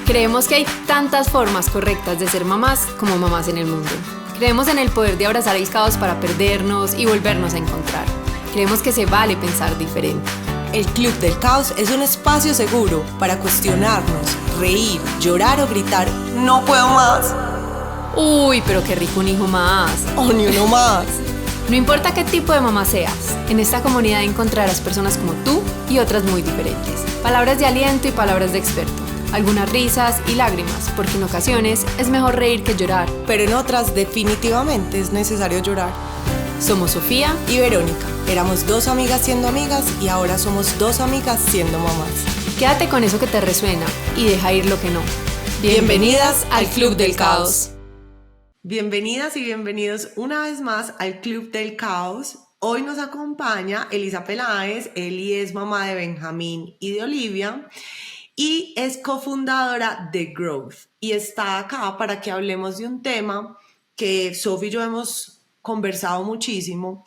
Creemos que hay tantas formas correctas de ser mamás como mamás en el mundo. Creemos en el poder de abrazar el caos para perdernos y volvernos a encontrar. Creemos que se vale pensar diferente. El Club del Caos es un espacio seguro para cuestionarnos, reír, llorar o gritar "no puedo más". Uy, pero qué rico un hijo más. O ni uno más. No importa qué tipo de mamá seas, en esta comunidad encontrarás personas como tú y otras muy diferentes. Palabras de aliento y palabras de experto. Algunas risas y lágrimas, porque en ocasiones es mejor reír que llorar. Pero en otras definitivamente es necesario llorar. Somos Sofía y Verónica. Éramos dos amigas siendo amigas y ahora somos dos amigas siendo mamás. Quédate con eso que te resuena y deja ir lo que no. Bienvenidas al Club del Caos. Bienvenidas y bienvenidos una vez más al Club del Caos. Hoy nos acompaña Elisa Peláez. Eli es mamá de Benjamín y de Olivia y es cofundadora de Growth. Y está acá para que hablemos de un tema que Sofi y yo hemos conversado muchísimo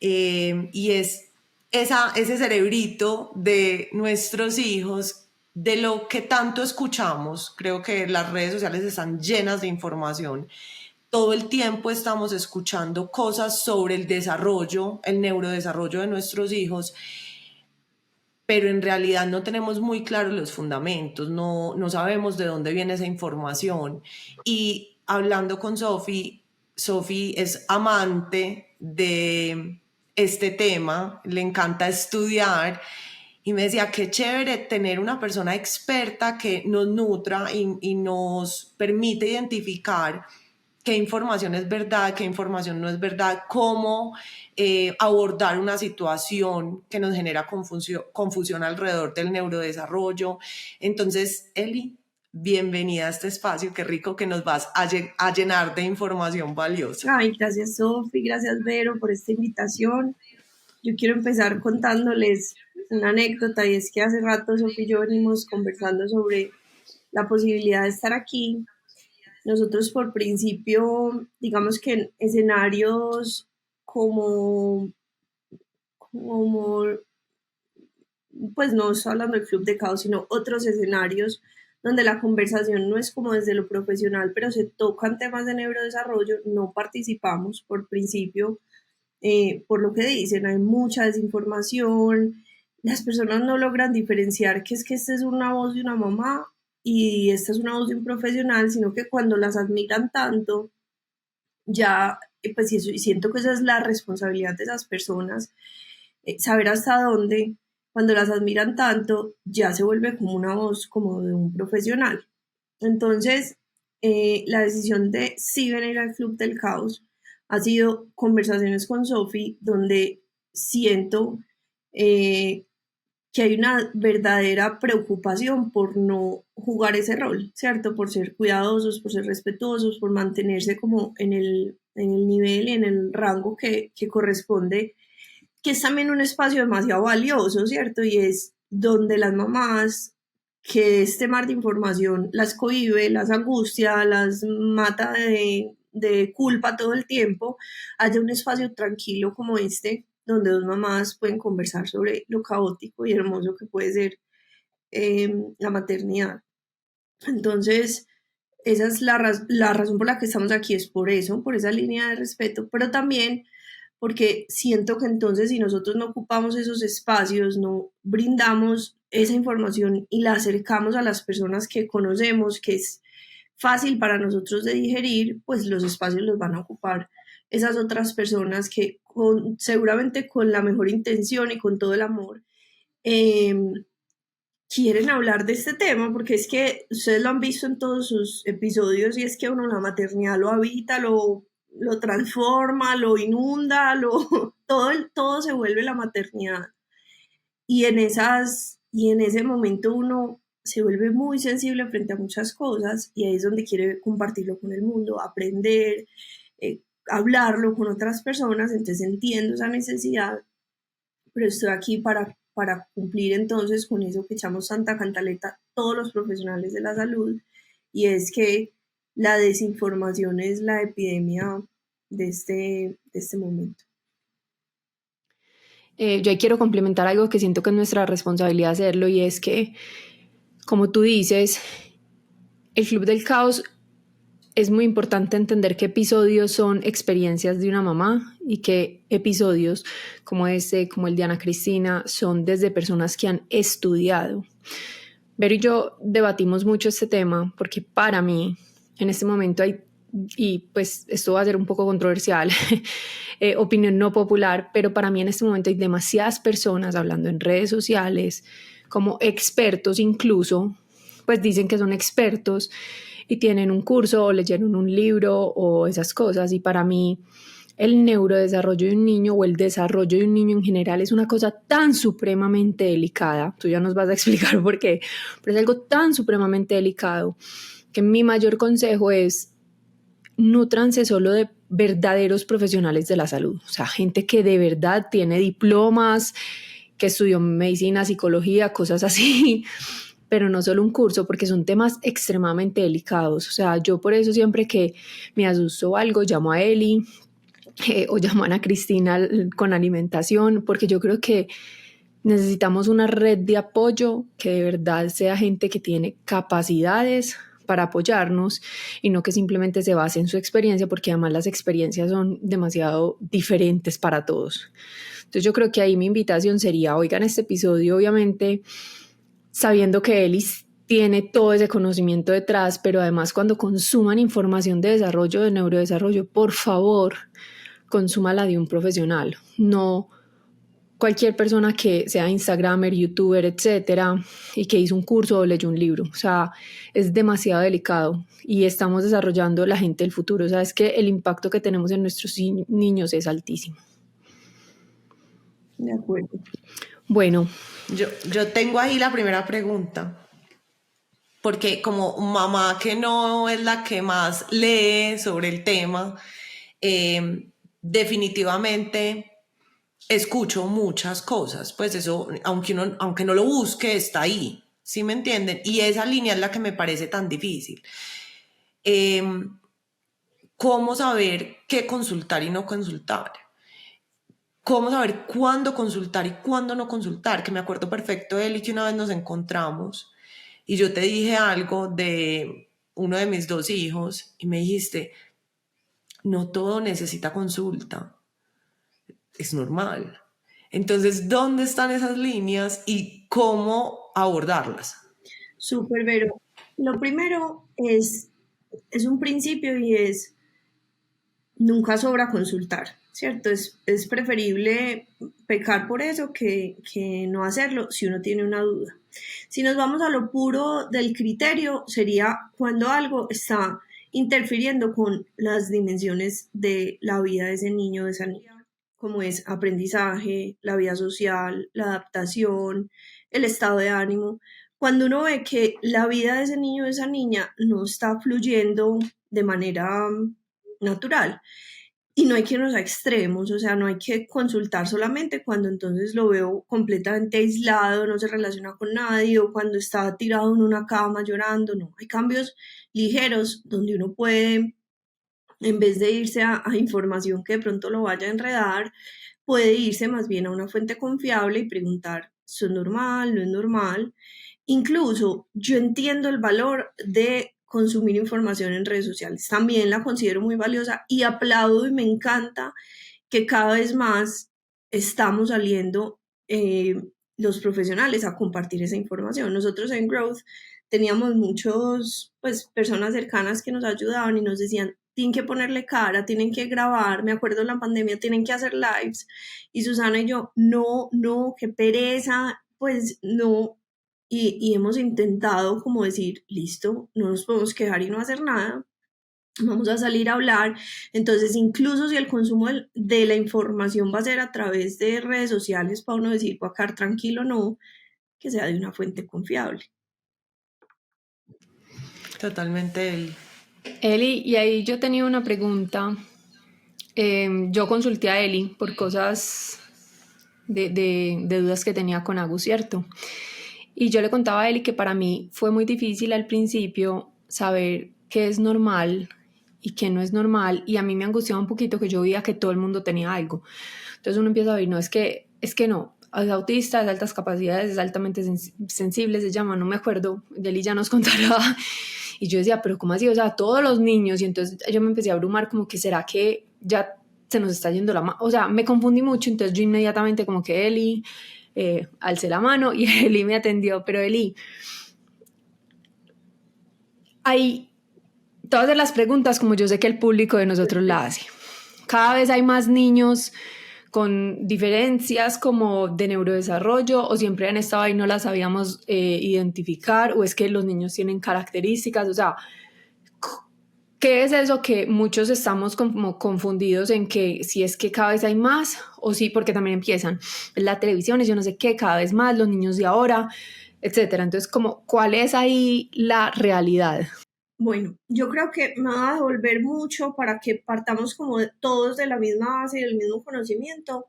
y es ese cerebrito de nuestros hijos, de lo que tanto escuchamos. Creo que las redes sociales están llenas de información. Todo el tiempo estamos escuchando cosas sobre el desarrollo, el neurodesarrollo de nuestros hijos, pero en realidad no tenemos muy claros los fundamentos, no sabemos de dónde viene esa información. Y hablando con Sofi es amante de este tema, le encanta estudiar y me decía qué chévere tener una persona experta que nos nutra y nos permite identificar qué información es verdad, qué información no es verdad, cómo abordar una situación que nos genera confusión alrededor del neurodesarrollo. Entonces, Eli, bienvenida a este espacio, qué rico que nos vas a llenar de información valiosa. Ay, gracias Sofi, gracias Vero por esta invitación. Yo quiero empezar contándoles una anécdota y es que hace rato Sofi y yo venimos conversando sobre la posibilidad de estar aquí. Nosotros por principio, digamos que en escenarios como pues no estoy hablando del Club de Caos, sino otros escenarios donde la conversación no es como desde lo profesional, pero se tocan temas de neurodesarrollo, no participamos por principio, por lo que dicen, hay mucha desinformación, las personas no logran diferenciar que esta es una voz de una mamá y esta es una voz de un profesional, sino que cuando las admiran tanto, ya, pues y siento que esa es la responsabilidad de esas personas, saber hasta dónde, cuando las admiran tanto, ya se vuelve como una voz como de un profesional. Entonces, la decisión de sí venir al Club del Caos ha sido conversaciones con Sofi, donde siento que hay una verdadera preocupación por no jugar ese rol, ¿cierto? Por ser cuidadosos, por ser respetuosos, por mantenerse como en el nivel y en el rango que corresponde, que es también un espacio demasiado valioso, ¿cierto? Y es donde las mamás, que este mar de información las cohíbe, las angustia, las mata de culpa todo el tiempo, haya un espacio tranquilo como este, donde dos mamás pueden conversar sobre lo caótico y hermoso que puede ser la maternidad. Entonces, esa es la razón por la que estamos aquí, es por eso, por esa línea de respeto, pero también porque siento que entonces si nosotros no ocupamos esos espacios, no brindamos esa información y la acercamos a las personas que conocemos, que es fácil para nosotros de digerir, pues los espacios los van a ocupar esas otras personas que seguramente con la mejor intención y con todo el amor quieren hablar de este tema, porque es que ustedes lo han visto en todos sus episodios y es que uno la maternidad lo habita, lo transforma, lo inunda, todo se vuelve la maternidad. Y en ese momento uno se vuelve muy sensible frente a muchas cosas y ahí es donde quiere compartirlo con el mundo, aprender, hablarlo con otras personas. Entonces entiendo esa necesidad, pero estoy aquí para cumplir entonces con eso que echamos tanta cantaleta todos los profesionales de la salud, y es que la desinformación es la epidemia de este momento. Yo ahí quiero complementar algo que siento que es nuestra responsabilidad hacerlo, y es que, como tú dices, el Club del Caos es muy importante entender qué episodios son experiencias de una mamá y qué episodios como este, como el de Ana Cristina, son desde personas que han estudiado. Vero y yo debatimos mucho este tema porque para mí en este momento hay, y pues esto va a ser un poco controversial, opinión no popular, pero para mí en este momento hay demasiadas personas hablando en redes sociales, como expertos incluso, pues dicen que son expertos y tienen un curso o leyeron un libro o esas cosas, y para mí el neurodesarrollo de un niño o el desarrollo de un niño en general es una cosa tan supremamente delicada, tú ya nos vas a explicar por qué, pero es algo tan supremamente delicado que mi mayor consejo es: nútranse solo de verdaderos profesionales de la salud, o sea, gente que de verdad tiene diplomas, que estudió medicina, psicología, cosas así, pero no solo un curso, porque son temas extremadamente delicados. O sea, yo por eso siempre que me asusto algo llamo a Eli, o llamo a Ana Cristina con alimentación, porque yo creo que necesitamos una red de apoyo que de verdad sea gente que tiene capacidades para apoyarnos y no que simplemente se base en su experiencia, porque además las experiencias son demasiado diferentes para todos. Entonces yo creo que ahí mi invitación sería: oigan este episodio obviamente sabiendo que Elis tiene todo ese conocimiento detrás, pero además cuando consuman información de desarrollo, de neurodesarrollo, por favor, consúmala de un profesional, no cualquier persona que sea instagramer, youtuber, etcétera, y que hizo un curso o leyó un libro. O sea, es demasiado delicado y estamos desarrollando la gente del futuro. O sea, es que el impacto que tenemos en nuestros niños es altísimo. De acuerdo. Bueno, yo tengo ahí la primera pregunta, porque como mamá que no es la que más lee sobre el tema, definitivamente escucho muchas cosas, pues eso, aunque no lo busque, está ahí, ¿sí me entienden? Y esa línea es la que me parece tan difícil. ¿Cómo saber qué consultar y no consultar? ¿Cómo saber cuándo consultar y cuándo no consultar? Que me acuerdo perfecto de él y que una vez nos encontramos y yo te dije algo de uno de mis 2 hijos y me dijiste: no todo necesita consulta, es normal. Entonces, ¿dónde están esas líneas y cómo abordarlas? Súper, Vero. Lo primero es un principio y es: nunca sobra consultar, ¿cierto? Es preferible pecar por eso que no hacerlo si uno tiene una duda. Si nos vamos a lo puro del criterio, sería cuando algo está interfiriendo con las dimensiones de la vida de ese niño o de esa niña, como es aprendizaje, la vida social, la adaptación, el estado de ánimo. Cuando uno ve que la vida de ese niño o de esa niña no está fluyendo de manera natural, y no hay que irnos a extremos, o sea, no hay que consultar solamente cuando entonces lo veo completamente aislado, no se relaciona con nadie, o cuando está tirado en una cama llorando, no, hay cambios ligeros donde uno puede, en vez de irse a información que de pronto lo vaya a enredar, puede irse más bien a una fuente confiable y preguntar: ¿eso es normal? ¿No es normal? Incluso yo entiendo el valor de consumir información en redes sociales, también la considero muy valiosa y aplaudo y me encanta que cada vez más estamos saliendo los profesionales a compartir esa información. Nosotros en Growth teníamos muchos, pues, personas cercanas que nos ayudaban y nos decían: tienen que ponerle cara, tienen que grabar, me acuerdo en la pandemia, tienen que hacer lives, y Susana y yo: no, qué pereza, pues no. Y hemos intentado como decir: listo, no nos podemos quejar y no hacer nada, vamos a salir a hablar. Entonces, incluso si el consumo de la información va a ser a través de redes sociales, para uno decir: voy a quedar tranquilo, no, que sea de una fuente confiable. Totalmente. Eli, y ahí yo tenía una pregunta. Yo consulté a Eli por cosas de dudas que tenía con Agus, ¿cierto? Y yo le contaba a Eli que para mí fue muy difícil al principio saber qué es normal y qué no es normal, y a mí me angustiaba un poquito que yo veía que todo el mundo tenía algo. Entonces uno empieza a ver: no, es que no, es autista, es de altas capacidades, es altamente sensible, se llama, no me acuerdo, Eli ya nos contará. Y yo decía, pero ¿cómo así? O sea, todos los niños. Y entonces yo me empecé a abrumar como que será que ya se nos está yendo la mano. O sea, me confundí mucho. Entonces yo inmediatamente como que Eli, alcé la mano y Eli me atendió. Pero Eli, hay todas las preguntas como yo sé que el público de nosotros la hace. Cada vez hay más niños con diferencias como de neurodesarrollo, o siempre han estado ahí y no las sabíamos identificar, o es que los niños tienen características, o sea, ¿qué es eso que muchos estamos como confundidos en que si es que cada vez hay más, o sí, porque también empiezan la televisión y yo no sé qué, cada vez más los niños de ahora, etcétera? Entonces, como, ¿cuál es ahí la realidad? Bueno, yo creo que me va a devolver mucho para que partamos como todos de la misma base y del mismo conocimiento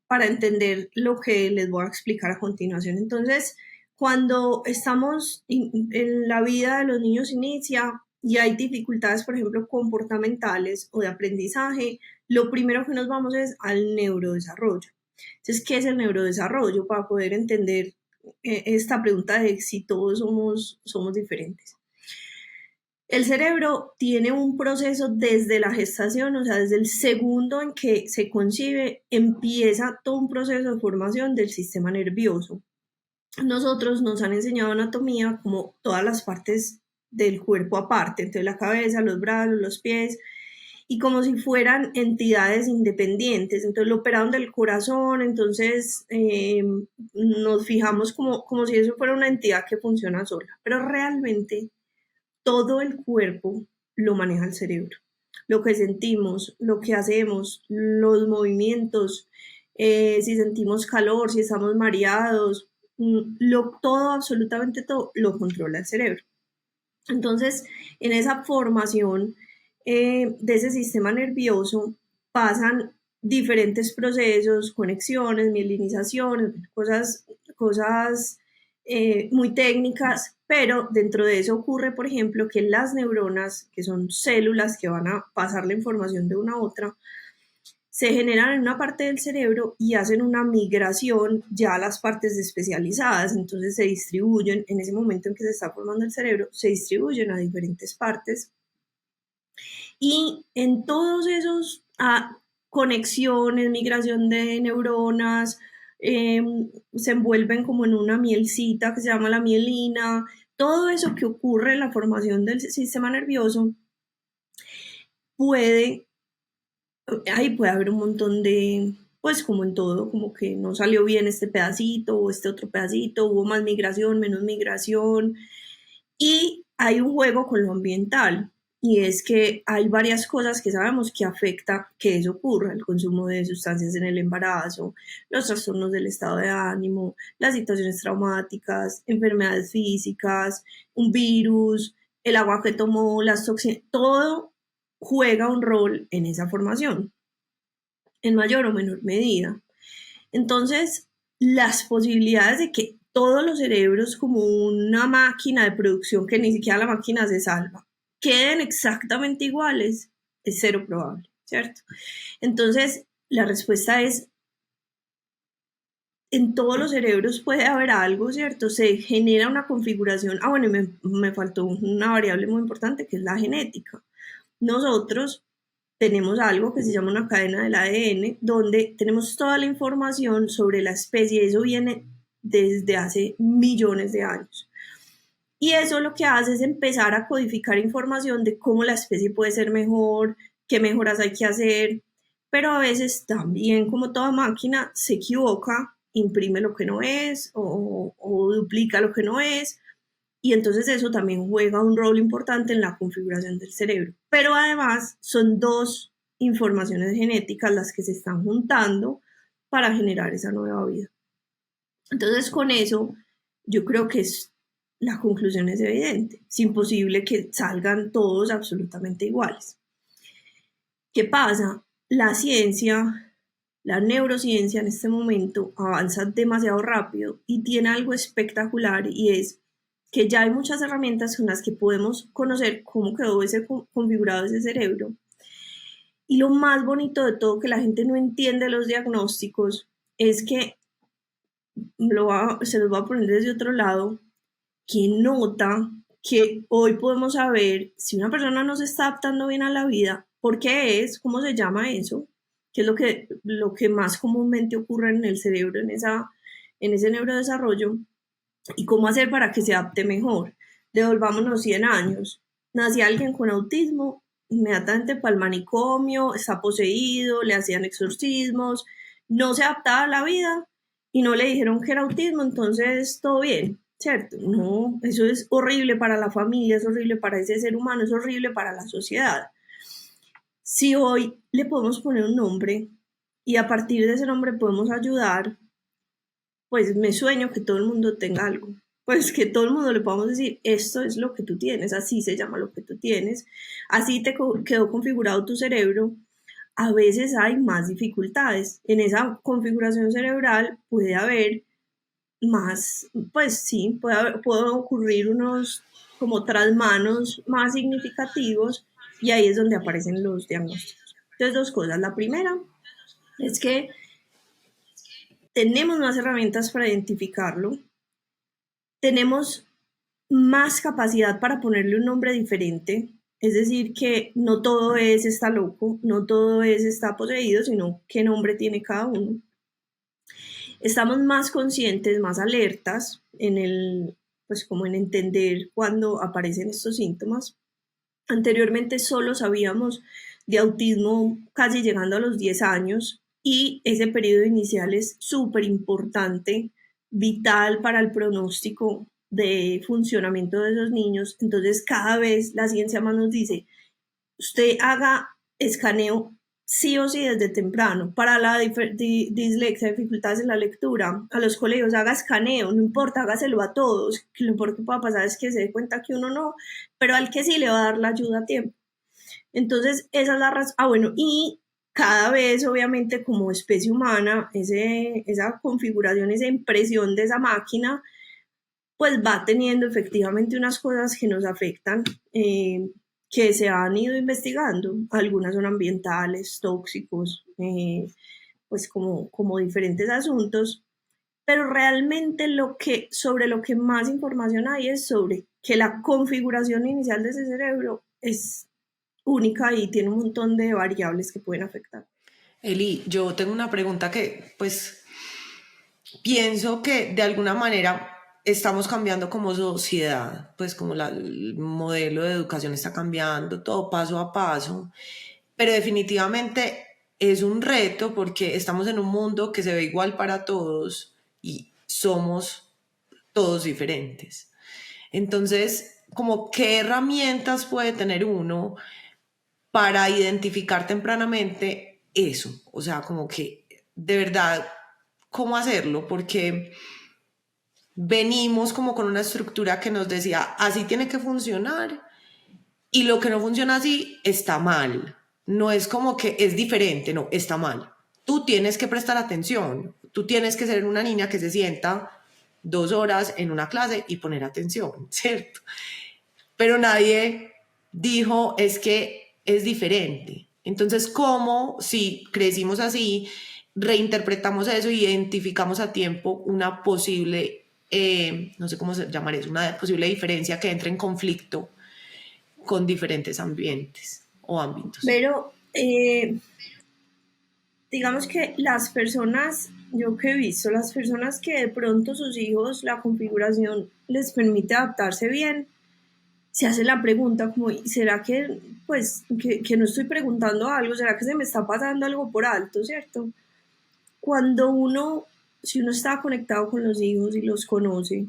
para entender lo que les voy a explicar a continuación. Entonces, cuando estamos en la vida de los niños inicia y hay dificultades, por ejemplo, comportamentales o de aprendizaje, lo primero que nos vamos es al neurodesarrollo. Entonces, ¿qué es el neurodesarrollo? Para poder entender esta pregunta de si todos somos diferentes. El cerebro tiene un proceso desde la gestación, o sea, desde el segundo en que se concibe, empieza todo un proceso de formación del sistema nervioso. Nosotros nos han enseñado anatomía como todas las partes del cuerpo aparte, entonces la cabeza, los brazos, los pies, y como si fueran entidades independientes. Entonces lo operaron del corazón, entonces nos fijamos como si eso fuera una entidad que funciona sola, pero realmente todo el cuerpo lo maneja el cerebro. Lo que sentimos, lo que hacemos, los movimientos, si sentimos calor, si estamos mareados, todo, absolutamente todo, lo controla el cerebro. Entonces, en esa formación de ese sistema nervioso pasan diferentes procesos, conexiones, mielinizaciones, cosas muy técnicas, pero dentro de eso ocurre, por ejemplo, que las neuronas, que son células que van a pasar la información de una a otra, se generan en una parte del cerebro y hacen una migración ya a las partes especializadas, entonces se distribuyen, en ese momento en que se está formando el cerebro, se distribuyen a diferentes partes y en todos esos conexiones, migración de neuronas, se envuelven como en una mielcita que se llama la mielina, todo eso que ocurre en la formación del sistema nervioso ahí puede haber un montón de, pues como en todo, como que no salió bien este pedacito o este otro pedacito, hubo más migración, menos migración, y hay un juego con lo ambiental. Y es que hay varias cosas que sabemos que afecta que eso ocurra, el consumo de sustancias en el embarazo, los trastornos del estado de ánimo, las situaciones traumáticas, enfermedades físicas, un virus, el agua que tomó, las toxinas, todo juega un rol en esa formación, en mayor o menor medida. Entonces, las posibilidades de que todos los cerebros, como una máquina de producción que ni siquiera la máquina se salva, queden exactamente iguales, es cero probable, ¿cierto? Entonces, la respuesta es, en todos los cerebros puede haber algo, ¿cierto? Se genera una configuración. Bueno, me faltó una variable muy importante que es la genética. Nosotros tenemos algo que se llama una cadena del ADN, donde tenemos toda la información sobre la especie. Eso viene desde hace millones de años. Y eso lo que hace es empezar a codificar información de cómo la especie puede ser mejor, qué mejoras hay que hacer, pero a veces también, como toda máquina, se equivoca, imprime lo que no es o duplica lo que no es, y entonces eso también juega un rol importante en la configuración del cerebro. Pero además son dos informaciones genéticas las que se están juntando para generar esa nueva vida. Entonces con eso yo creo que la conclusión es evidente. Es imposible que salgan todos absolutamente iguales. ¿Qué pasa? La ciencia, la neurociencia en este momento avanza demasiado rápido y tiene algo espectacular, y es que ya hay muchas herramientas con las que podemos conocer cómo quedó configurado ese cerebro. Y lo más bonito de todo, que la gente no entiende los diagnósticos, es que se los va a poner desde otro lado, que nota que hoy podemos saber si una persona no se está adaptando bien a la vida, por qué es, cómo se llama eso, qué es lo que más comúnmente ocurre en el cerebro, en ese neurodesarrollo, y cómo hacer para que se adapte mejor. Devolvámonos 100 años. Nací alguien con autismo, inmediatamente para el manicomio, está poseído, le hacían exorcismos, no se adaptaba a la vida y no le dijeron que era autismo, entonces todo bien, ¿cierto? No, eso es horrible para la familia, es horrible para ese ser humano, es horrible para la sociedad. Si hoy le podemos poner un nombre y a partir de ese nombre podemos ayudar, pues me sueño que todo el mundo tenga algo. Pues que todo el mundo le podamos decir, esto es lo que tú tienes, así se llama lo que tú tienes, así te quedó configurado tu cerebro. A veces hay más dificultades. En esa configuración cerebral puede haber más, pues sí, puede ocurrir unos como trasmanos más significativos y ahí es donde aparecen los diagnósticos. Entonces, dos cosas. La primera es que tenemos más herramientas para identificarlo, tenemos más capacidad para ponerle un nombre diferente, es decir, que no todo es está loco, no todo es está poseído, sino qué nombre tiene cada uno. Estamos más conscientes, más alertas pues como en entender cuando aparecen estos síntomas. Anteriormente solo sabíamos de autismo casi llegando a los 10 años y ese periodo inicial es súper importante, vital para el pronóstico de funcionamiento de esos niños. Entonces cada vez la ciencia más nos dice, usted haga escaneo sí o sí desde temprano. Para la dislexia, dificultades en la lectura, a los colegios haga escaneo, no importa, hágaselo a todos, que lo peor que pueda pasar es que se dé cuenta que uno no, pero al que sí le va a dar la ayuda a tiempo. Entonces, esa es la razón. Bueno, y cada vez, obviamente, como especie humana, esa configuración, esa impresión de esa máquina, pues va teniendo efectivamente unas cosas que nos afectan, que se han ido investigando. Algunas son ambientales, tóxicos, pues como diferentes asuntos, pero realmente sobre lo que más información hay es sobre que la configuración inicial de ese cerebro es única y tiene un montón de variables que pueden afectar. Eli, yo tengo una pregunta que pues pienso que de alguna manera estamos cambiando como sociedad, pues como el modelo de educación está cambiando, todo paso a paso, pero definitivamente es un reto porque estamos en un mundo que se ve igual para todos y somos todos diferentes. Entonces, como qué herramientas puede tener uno para identificar tempranamente eso, o sea, como que de verdad, ¿cómo hacerlo? Porque venimos como con una estructura que nos decía, así tiene que funcionar y lo que no funciona así está mal. No es como que es diferente, no, está mal. Tú tienes que prestar atención, tú tienes que ser una niña que se sienta 2 horas en una clase y poner atención, ¿cierto? Pero nadie dijo es que es diferente. Entonces, ¿cómo si crecimos así, reinterpretamos eso y identificamos a tiempo una posible, no sé cómo llamar eso, una posible diferencia que entre en conflicto con diferentes ambientes o ámbitos? Pero digamos que las personas, yo que he visto, las personas que de pronto sus hijos, la configuración les permite adaptarse bien, se hace la pregunta como, ¿será que, pues, que no estoy preguntando algo? ¿Será que se me está pasando algo por alto, cierto? Si uno está conectado con los hijos y los conoce,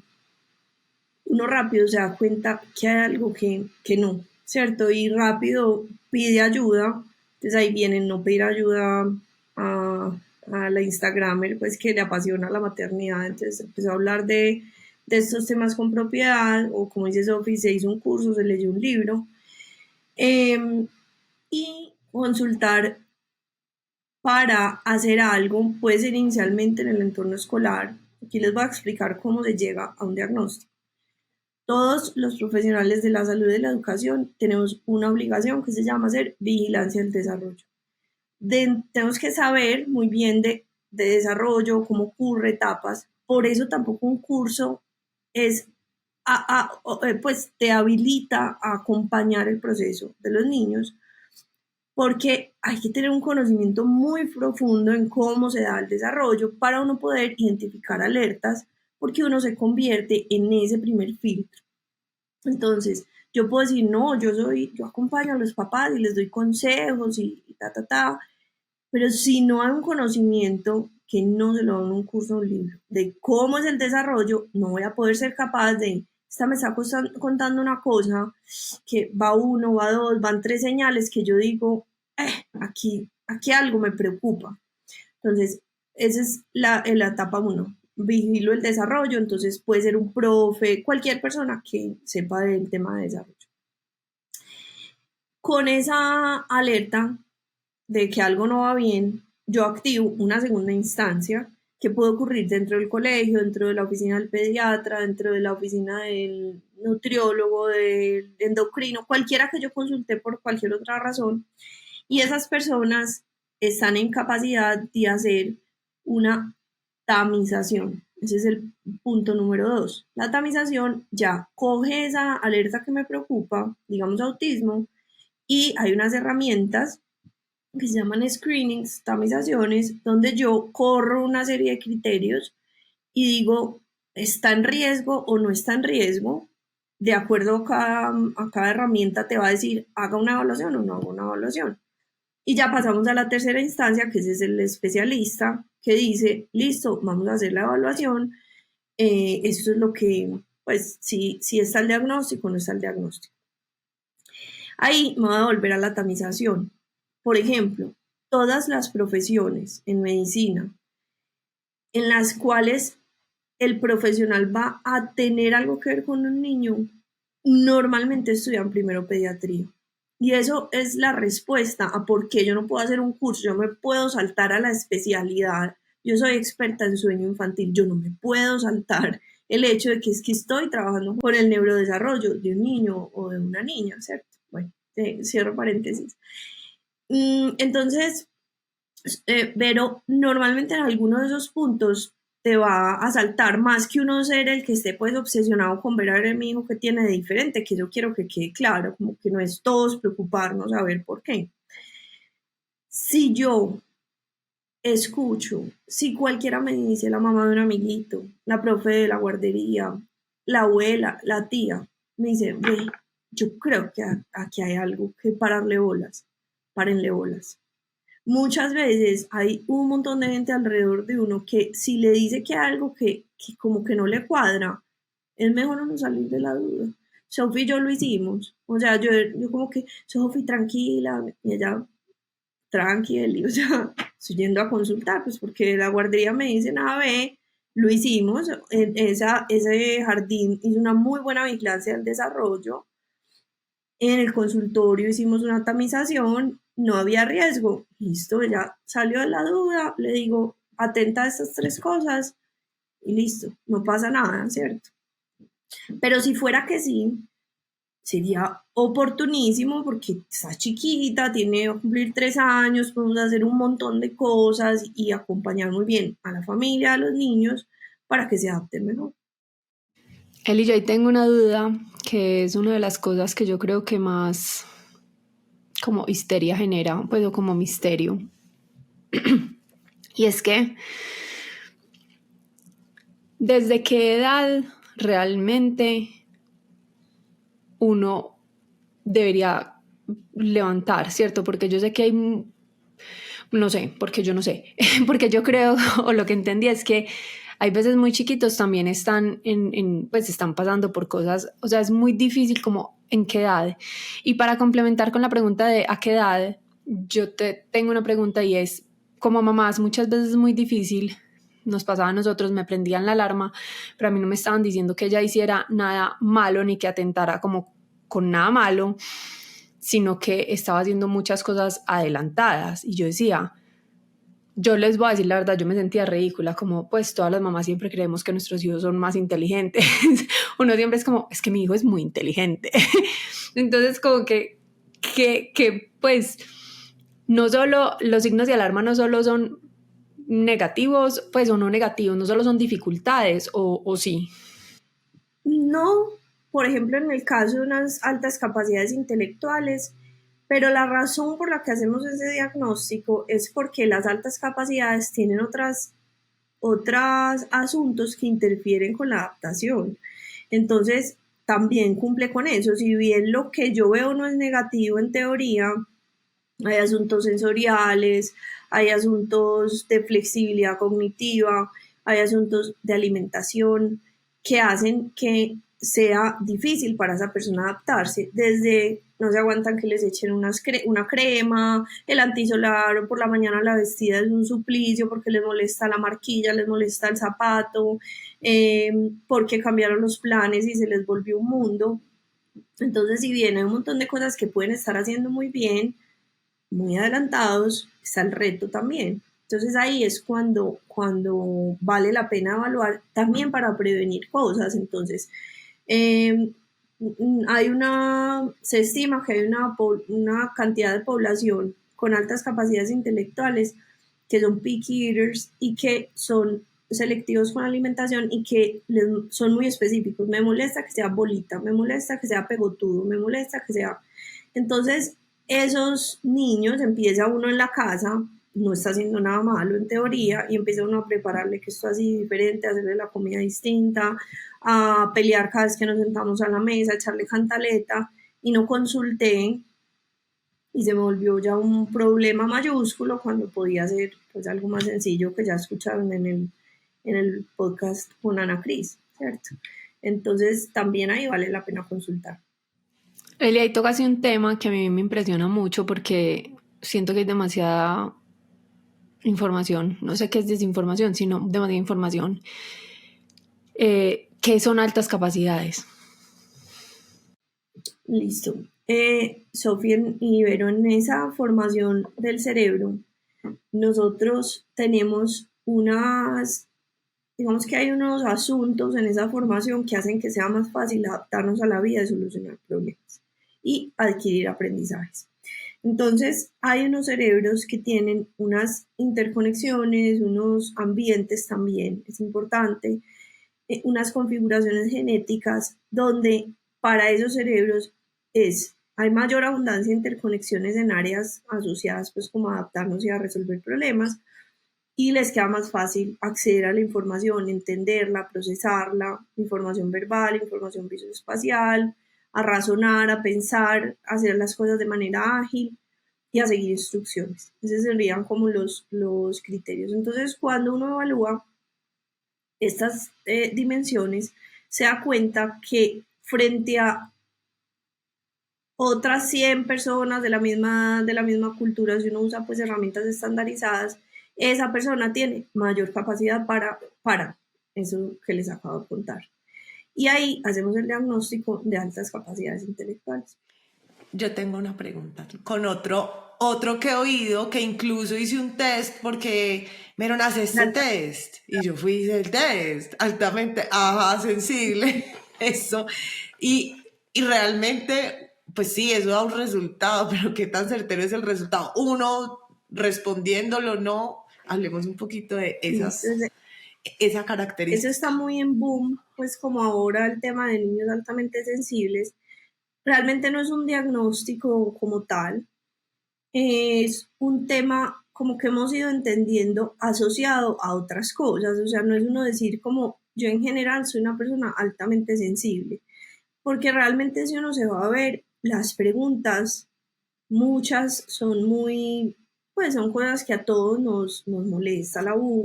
uno rápido se da cuenta que hay algo que no, ¿cierto? Y rápido pide ayuda, entonces ahí vienen no pedir ayuda a la Instagramer, pues que le apasiona la maternidad, entonces empezó a hablar de estos temas con propiedad, o como dice Sofi, se hizo un curso, se leyó un libro, y consultar para hacer algo puede ser inicialmente en el entorno escolar. Aquí les voy a explicar cómo se llega a un diagnóstico. Todos los profesionales de la salud y de la educación tenemos una obligación que se llama hacer vigilancia del desarrollo. Tenemos que saber muy bien de desarrollo, cómo ocurre, etapas. Por eso tampoco un curso es pues te habilita a acompañar el proceso de los niños, porque hay que tener un conocimiento muy profundo en cómo se da el desarrollo para uno poder identificar alertas, porque uno se convierte en ese primer filtro. Entonces, yo puedo decir, no, yo acompaño a los papás y les doy consejos y pero si no hay un conocimiento que no se lo da en un curso o un libro de cómo es el desarrollo, no voy a poder ser capaz de, esta me está contando una cosa que va uno, va dos, van tres señales que yo digo, aquí algo me preocupa. Entonces, esa es la etapa uno. Vigilo el desarrollo, entonces puede ser un profe, cualquier persona que sepa del tema de desarrollo. Con esa alerta de que algo no va bien, yo activo una segunda instancia que puede ocurrir dentro del colegio, dentro de la oficina del pediatra, dentro de la oficina del nutriólogo, del endocrino, cualquiera que yo consulte por cualquier otra razón. Y esas personas están en capacidad de hacer una tamización. Ese es el punto número 2. La tamización ya coge esa alerta que me preocupa, digamos autismo, y hay unas herramientas que se llaman screenings, tamizaciones, donde yo corro una serie de criterios y digo, ¿está en riesgo o no está en riesgo? De acuerdo a cada herramienta te va a decir, haga una evaluación o no haga una evaluación. Y ya pasamos a la tercera instancia, que ese es el especialista, que dice, listo, vamos a hacer la evaluación. Esto es lo que, pues, si está el diagnóstico o no está el diagnóstico. Ahí me voy a volver a la tamización. Por ejemplo, todas las profesiones en medicina en las cuales el profesional va a tener algo que ver con un niño, normalmente estudian primero pediatría. Y eso es la respuesta a por qué yo no puedo hacer un curso, yo me puedo saltar a la especialidad. Yo soy experta en sueño infantil, yo no me puedo saltar el hecho de que es que estoy trabajando con el neurodesarrollo de un niño o de una niña, ¿cierto? Bueno, cierro paréntesis. Entonces, pero normalmente en alguno de esos puntos te va a saltar más que uno ser el que esté pues obsesionado con ver a ver mi hijo que tiene de diferente, que yo quiero que quede claro, como que no es todos preocuparnos a ver por qué. Si yo escucho, si cualquiera me dice, la mamá de un amiguito, la profe de la guardería, la abuela, la tía, me dice, ve, yo creo que aquí hay algo que párenle bolas. Muchas veces hay un montón de gente alrededor de uno que si le dice que hay algo que como que no le cuadra, es mejor no salir de la duda. Sophie y yo lo hicimos. O sea, yo como que, Sophie, tranquila, y ella, tranquila, o sea, estoy yendo a consultar, pues porque la guardería me dice, nada, ve, lo hicimos. Ese jardín hizo una muy buena vigilancia del desarrollo. En el consultorio hicimos una tamización, no había riesgo. Listo, ella salió de la duda, le digo, atenta a estas tres cosas y listo, no pasa nada, ¿cierto? Pero si fuera que sí, sería oportunísimo porque está chiquita, tiene que cumplir 3 años, podemos hacer un montón de cosas y acompañar muy bien a la familia, a los niños, para que se adapten mejor. Eli, yo ahí tengo una duda que es una de las cosas que yo creo que más como histeria genera, pues o como misterio. Y es que ¿desde qué edad realmente uno debería levantar, cierto? Porque yo sé que hay, no sé, porque yo no sé, porque yo creo, o lo que entendí es que hay veces muy chiquitos también están pues están pasando por cosas, o sea, es muy difícil como en qué edad. Y para complementar con la pregunta de a qué edad, yo te tengo una pregunta y es, como mamás muchas veces es muy difícil, nos pasaba a nosotros, me prendían la alarma, pero a mí no me estaban diciendo que ella hiciera nada malo ni que atentara como con nada malo, sino que estaba haciendo muchas cosas adelantadas. Y yo decía, yo les voy a decir la verdad, yo me sentía ridícula, como pues todas las mamás siempre creemos que nuestros hijos son más inteligentes. Uno siempre es como, es que mi hijo es muy inteligente. Entonces como que pues no solo los signos de alarma no solo son negativos, pues o no negativos, no solo son dificultades o sí. No, por ejemplo, en el caso de unas altas capacidades intelectuales, pero la razón por la que hacemos ese diagnóstico es porque las altas capacidades tienen otros asuntos que interfieren con la adaptación. Entonces, también cumple con eso. Si bien lo que yo veo no es negativo en teoría, hay asuntos sensoriales, hay asuntos de flexibilidad cognitiva, hay asuntos de alimentación que hacen que sea difícil para esa persona adaptarse. Desde no se aguantan que les echen una crema, el antisolar, o por la mañana la vestida es un suplicio porque les molesta la marquilla, les molesta el zapato, porque cambiaron los planes y se les volvió un mundo. Entonces, si bien hay un montón de cosas que pueden estar haciendo muy bien, muy adelantados, está el reto también. Entonces ahí es cuando vale la pena evaluar también para prevenir cosas. Entonces, eh, se estima que hay una cantidad de población con altas capacidades intelectuales que son picky eaters y que son selectivos con la alimentación y que son muy específicos. Me molesta que sea bolita, me molesta que sea pegotudo, me molesta que sea... Entonces, esos niños empieza uno en la casa, no está haciendo nada malo en teoría, y empieza uno a prepararle que esto así diferente, a hacerle la comida distinta, a pelear cada vez que nos sentamos a la mesa, a echarle cantaleta, y no consulté, y se me volvió ya un problema mayúsculo cuando podía ser pues algo más sencillo que ya escucharon en el podcast con Ana Cris, ¿cierto? Entonces también ahí vale la pena consultar. Eli, ahí tocas un tema que a mí me impresiona mucho porque siento que hay demasiada información, no sé qué es desinformación, sino demasiada información. ¿Qué son altas capacidades? Listo. Sofía y Ibero, en esa formación del cerebro, nosotros tenemos digamos que hay unos asuntos en esa formación que hacen que sea más fácil adaptarnos a la vida y solucionar problemas y adquirir aprendizajes. Entonces, hay unos cerebros que tienen unas interconexiones, unos ambientes también, es importante, unas configuraciones genéticas donde para esos cerebros hay mayor abundancia de interconexiones en áreas asociadas pues como a adaptarnos y a resolver problemas, y les queda más fácil acceder a la información, entenderla, procesarla, información verbal, información visoespacial, a razonar, a pensar, a hacer las cosas de manera ágil y a seguir instrucciones. Esos serían como los criterios. Entonces, cuando uno evalúa estas dimensiones, se da cuenta que frente a otras 100 personas de la misma cultura, si uno usa pues herramientas estandarizadas, esa persona tiene mayor capacidad para eso que les acabo de contar. Y ahí hacemos el diagnóstico de altas capacidades intelectuales. Yo tengo una pregunta con otro que he oído, que incluso hice un test porque me dieron hacer este test y yo fui a hacer el test altamente, sensible, eso, y realmente, pues sí, eso da un resultado, pero qué tan certero es el resultado. Uno respondiéndolo, no, hablemos un poquito de esa característica. Eso está muy en boom, pues como ahora el tema de niños altamente sensibles. Realmente no es un diagnóstico como tal, es un tema como que hemos ido entendiendo asociado a otras cosas, o sea, no es uno decir como yo en general soy una persona altamente sensible, porque realmente si uno se va a ver las preguntas, muchas son pues son cosas que a todos nos molesta,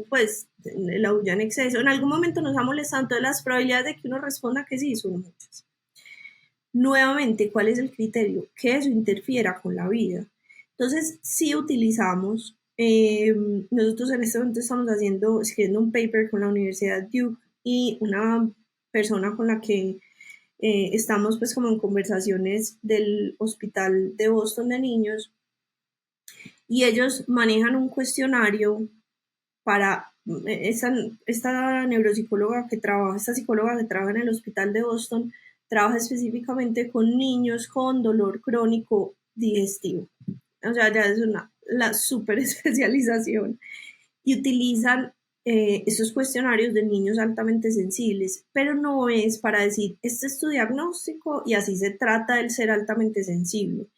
pues la bulla en exceso, en algún momento nos ha molestado, entonces las probabilidades de que uno responda que sí son muchas. Nuevamente, ¿cuál es el criterio? Que eso interfiera con la vida. Entonces, si utilizamos, nosotros en este momento estamos escribiendo un paper con la Universidad Duke y una persona con la que estamos pues como en conversaciones del Hospital de Boston de Niños, y ellos manejan un cuestionario para esta neuropsicóloga esta psicóloga que trabaja en el Hospital de Boston, trabaja específicamente con niños con dolor crónico digestivo. O sea, ya es la super especialización. Y utilizan estos cuestionarios de niños altamente sensibles, pero no es para decir, este es tu diagnóstico y así se trata del ser altamente sensible,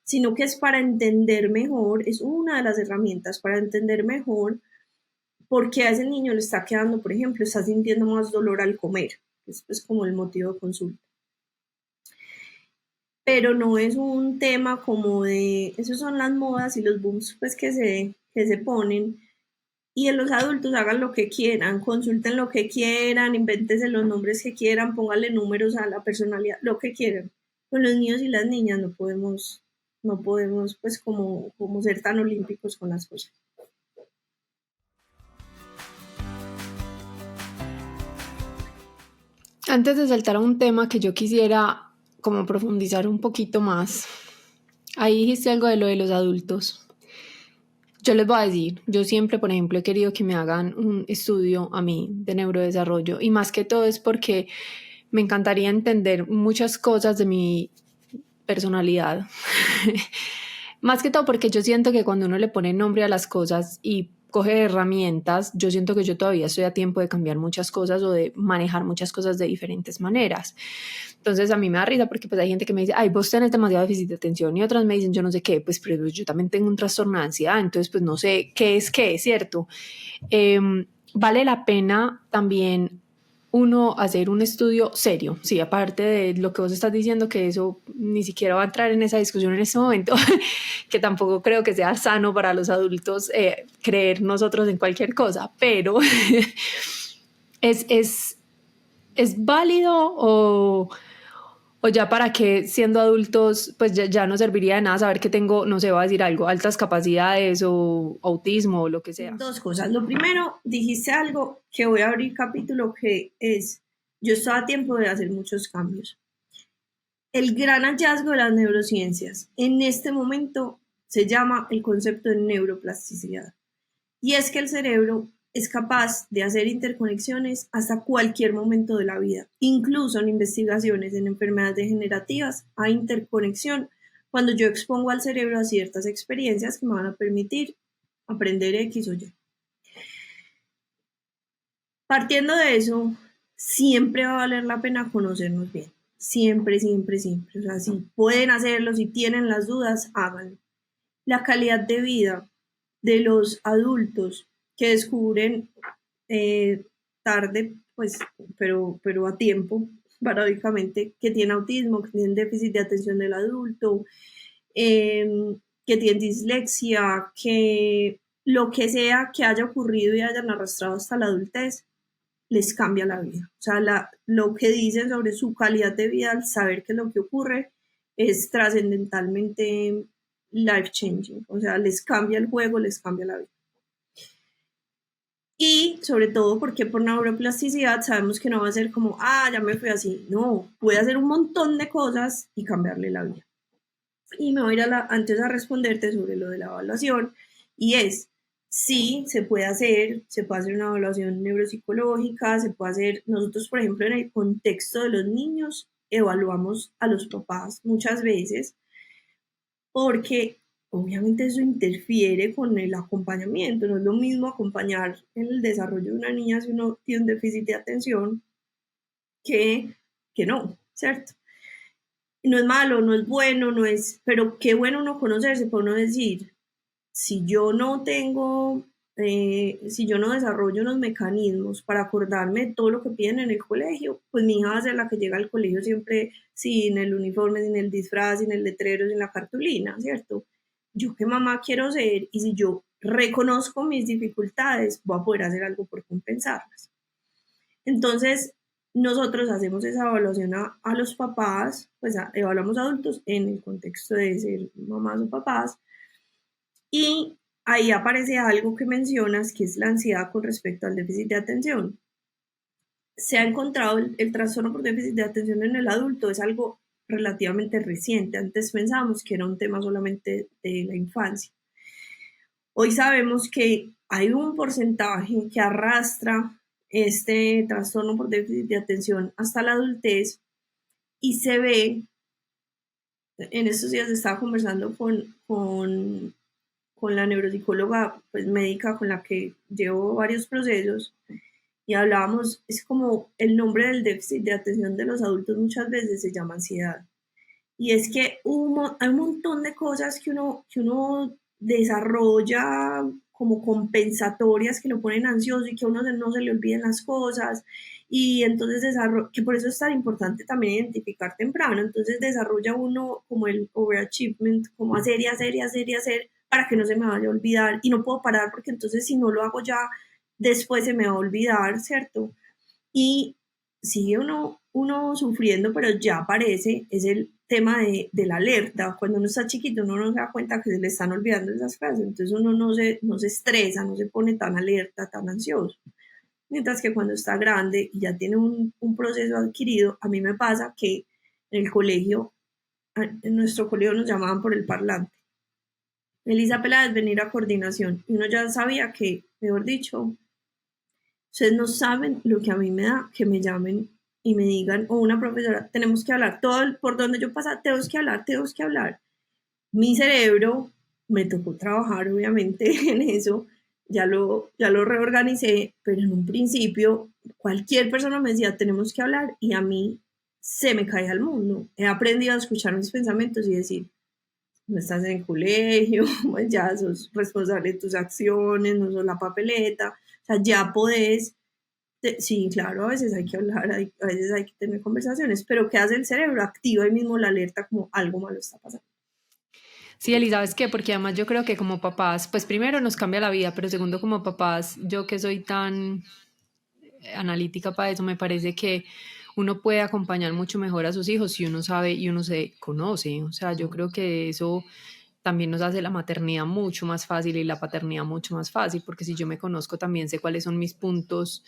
sino que es para entender mejor, es una de las herramientas para entender mejor por qué a ese niño le está quedando, por ejemplo, está sintiendo más dolor al comer, es pues como el motivo de consulta. Pero no es un tema como de, esos son las modas y los booms pues que se ponen, y en los adultos hagan lo que quieran, consulten lo que quieran, invéntense los nombres que quieran, pónganle números a la personalidad, lo que quieran. Con los niños y las niñas no podemos pues como ser tan olímpicos con las cosas. Antes de saltar a un tema que yo quisiera como profundizar un poquito más, ahí dijiste algo de lo de los adultos. Yo les voy a decir, yo siempre, por ejemplo, he querido que me hagan un estudio a mí de neurodesarrollo, y más que todo es porque me encantaría entender muchas cosas de mi personalidad. Más que todo porque yo siento que cuando uno le pone nombre a las cosas y coge herramientas, yo siento que yo todavía estoy a tiempo de cambiar muchas cosas o de manejar muchas cosas de diferentes maneras. Entonces a mí me da risa porque pues hay gente que me dice, ay, vos tenés demasiado déficit de atención, y otras me dicen, yo no sé qué, pues pero yo también tengo un trastorno de ansiedad, entonces pues no sé qué, ¿cierto? Vale la pena también uno hacer un estudio serio, sí, aparte de lo que vos estás diciendo, que eso ni siquiera va a entrar en esa discusión en este momento, que tampoco creo que sea sano para los adultos creer nosotros en cualquier cosa, pero es válido o ya para que siendo adultos pues ya no serviría de nada saber que tengo, no sé, voy a decir algo, altas capacidades o autismo o lo que sea. Dos cosas. Lo primero, dijiste algo que voy a abrir capítulo, que es, yo estoy a tiempo de hacer muchos cambios. El gran hallazgo de las neurociencias en este momento se llama el concepto de neuroplasticidad. Y es que el cerebro es capaz de hacer interconexiones hasta cualquier momento de la vida. Incluso en investigaciones en enfermedades degenerativas hay interconexión cuando yo expongo al cerebro a ciertas experiencias que me van a permitir aprender X o Y. Partiendo de eso, siempre va a valer la pena conocernos bien. Siempre, siempre, siempre. O sea, si pueden hacerlo, si tienen las dudas, háganlo. La calidad de vida de los adultos que descubren tarde, pues, pero a tiempo, paradójicamente, que tienen autismo, que tienen déficit de atención del adulto, que tienen dislexia, que lo que sea que haya ocurrido y hayan arrastrado hasta la adultez, les cambia la vida. O sea, lo que dicen sobre su calidad de vida al saber que lo que ocurre es trascendentalmente life changing. O sea, les cambia el juego, les cambia la vida. Y sobre todo porque por neuroplasticidad sabemos que no va a ser como, ya me fui así. No, puede hacer un montón de cosas y cambiarle la vida. Y me voy a ir antes a responderte sobre lo de la evaluación, y es, sí, se puede hacer una evaluación neuropsicológica, se puede hacer, nosotros por ejemplo en el contexto de los niños evaluamos a los papás muchas veces, porque obviamente eso interfiere con el acompañamiento, no es lo mismo acompañar en el desarrollo de una niña si uno tiene un déficit de atención que no, ¿cierto? No es malo, no es bueno, no es, pero qué bueno uno conocerse, para uno decir, si yo no tengo, si yo no desarrollo unos mecanismos para acordarme de todo lo que piden en el colegio, pues mi hija va a ser la que llega al colegio siempre sin el uniforme, sin el disfraz, sin el letrero, sin la cartulina, ¿cierto? Yo qué mamá quiero ser, y si yo reconozco mis dificultades, voy a poder hacer algo por compensarlas. Entonces, nosotros hacemos esa evaluación a los papás, pues evaluamos a adultos en el contexto de ser mamás o papás, y ahí aparece algo que mencionas, que es la ansiedad con respecto al déficit de atención. Se ha encontrado el trastorno por déficit de atención en el adulto, es algo relativamente reciente. Antes pensábamos que era un tema solamente de la infancia. Hoy sabemos que hay un porcentaje que arrastra este trastorno por déficit de atención hasta la adultez, y se ve, en estos días estaba conversando con con la neuropsicóloga pues, médica con la que llevo varios procesos y hablábamos, es como el nombre del déficit de atención de los adultos muchas veces se llama ansiedad. Y es que hay un montón de cosas que uno desarrolla como compensatorias que lo ponen ansioso y que a uno no se le olviden las cosas. Y entonces que por eso es tan importante también identificar temprano. Entonces desarrolla uno como el overachievement, como hacer y hacer y hacer y hacer para que no se me vaya a olvidar. Y no puedo parar porque entonces si no lo hago ya, después se me va a olvidar, ¿cierto? Y sigue uno sufriendo, pero ya aparece, es el tema de la alerta. Cuando uno está chiquito, uno no se da cuenta que se le están olvidando esas frases, entonces uno no se estresa, no se pone tan alerta, tan ansioso. Mientras que cuando está grande y ya tiene un proceso adquirido, a mí me pasa que en el colegio, en nuestro colegio nos llamaban por el parlante. Elisa Peláez, venir a coordinación. Y uno ya sabía que, mejor dicho, ustedes no saben lo que a mí me da que me llamen y me digan, o una profesora, tenemos que hablar, todo por donde yo pasa, tenemos que hablar, tenemos que hablar. Mi cerebro, me tocó trabajar obviamente en eso, ya lo reorganicé, pero en un principio cualquier persona me decía, tenemos que hablar, y a mí se me caía el mundo. He aprendido a escuchar mis pensamientos y decir, no estás en el colegio, ya sos responsable de tus acciones, no sos la papeleta, o sea, ya podés. Sí, claro, a veces hay que hablar, a veces hay que tener conversaciones, pero ¿qué hace el cerebro? Activa ahí mismo la alerta como algo malo está pasando. Sí, Eli, ¿sabes qué? Porque además yo creo que como papás, pues primero nos cambia la vida, pero segundo como papás, yo que soy tan analítica para eso, me parece que uno puede acompañar mucho mejor a sus hijos si uno sabe y uno se conoce. O sea, yo creo que eso también nos hace la maternidad mucho más fácil y la paternidad mucho más fácil, porque si yo me conozco también sé cuáles son mis puntos.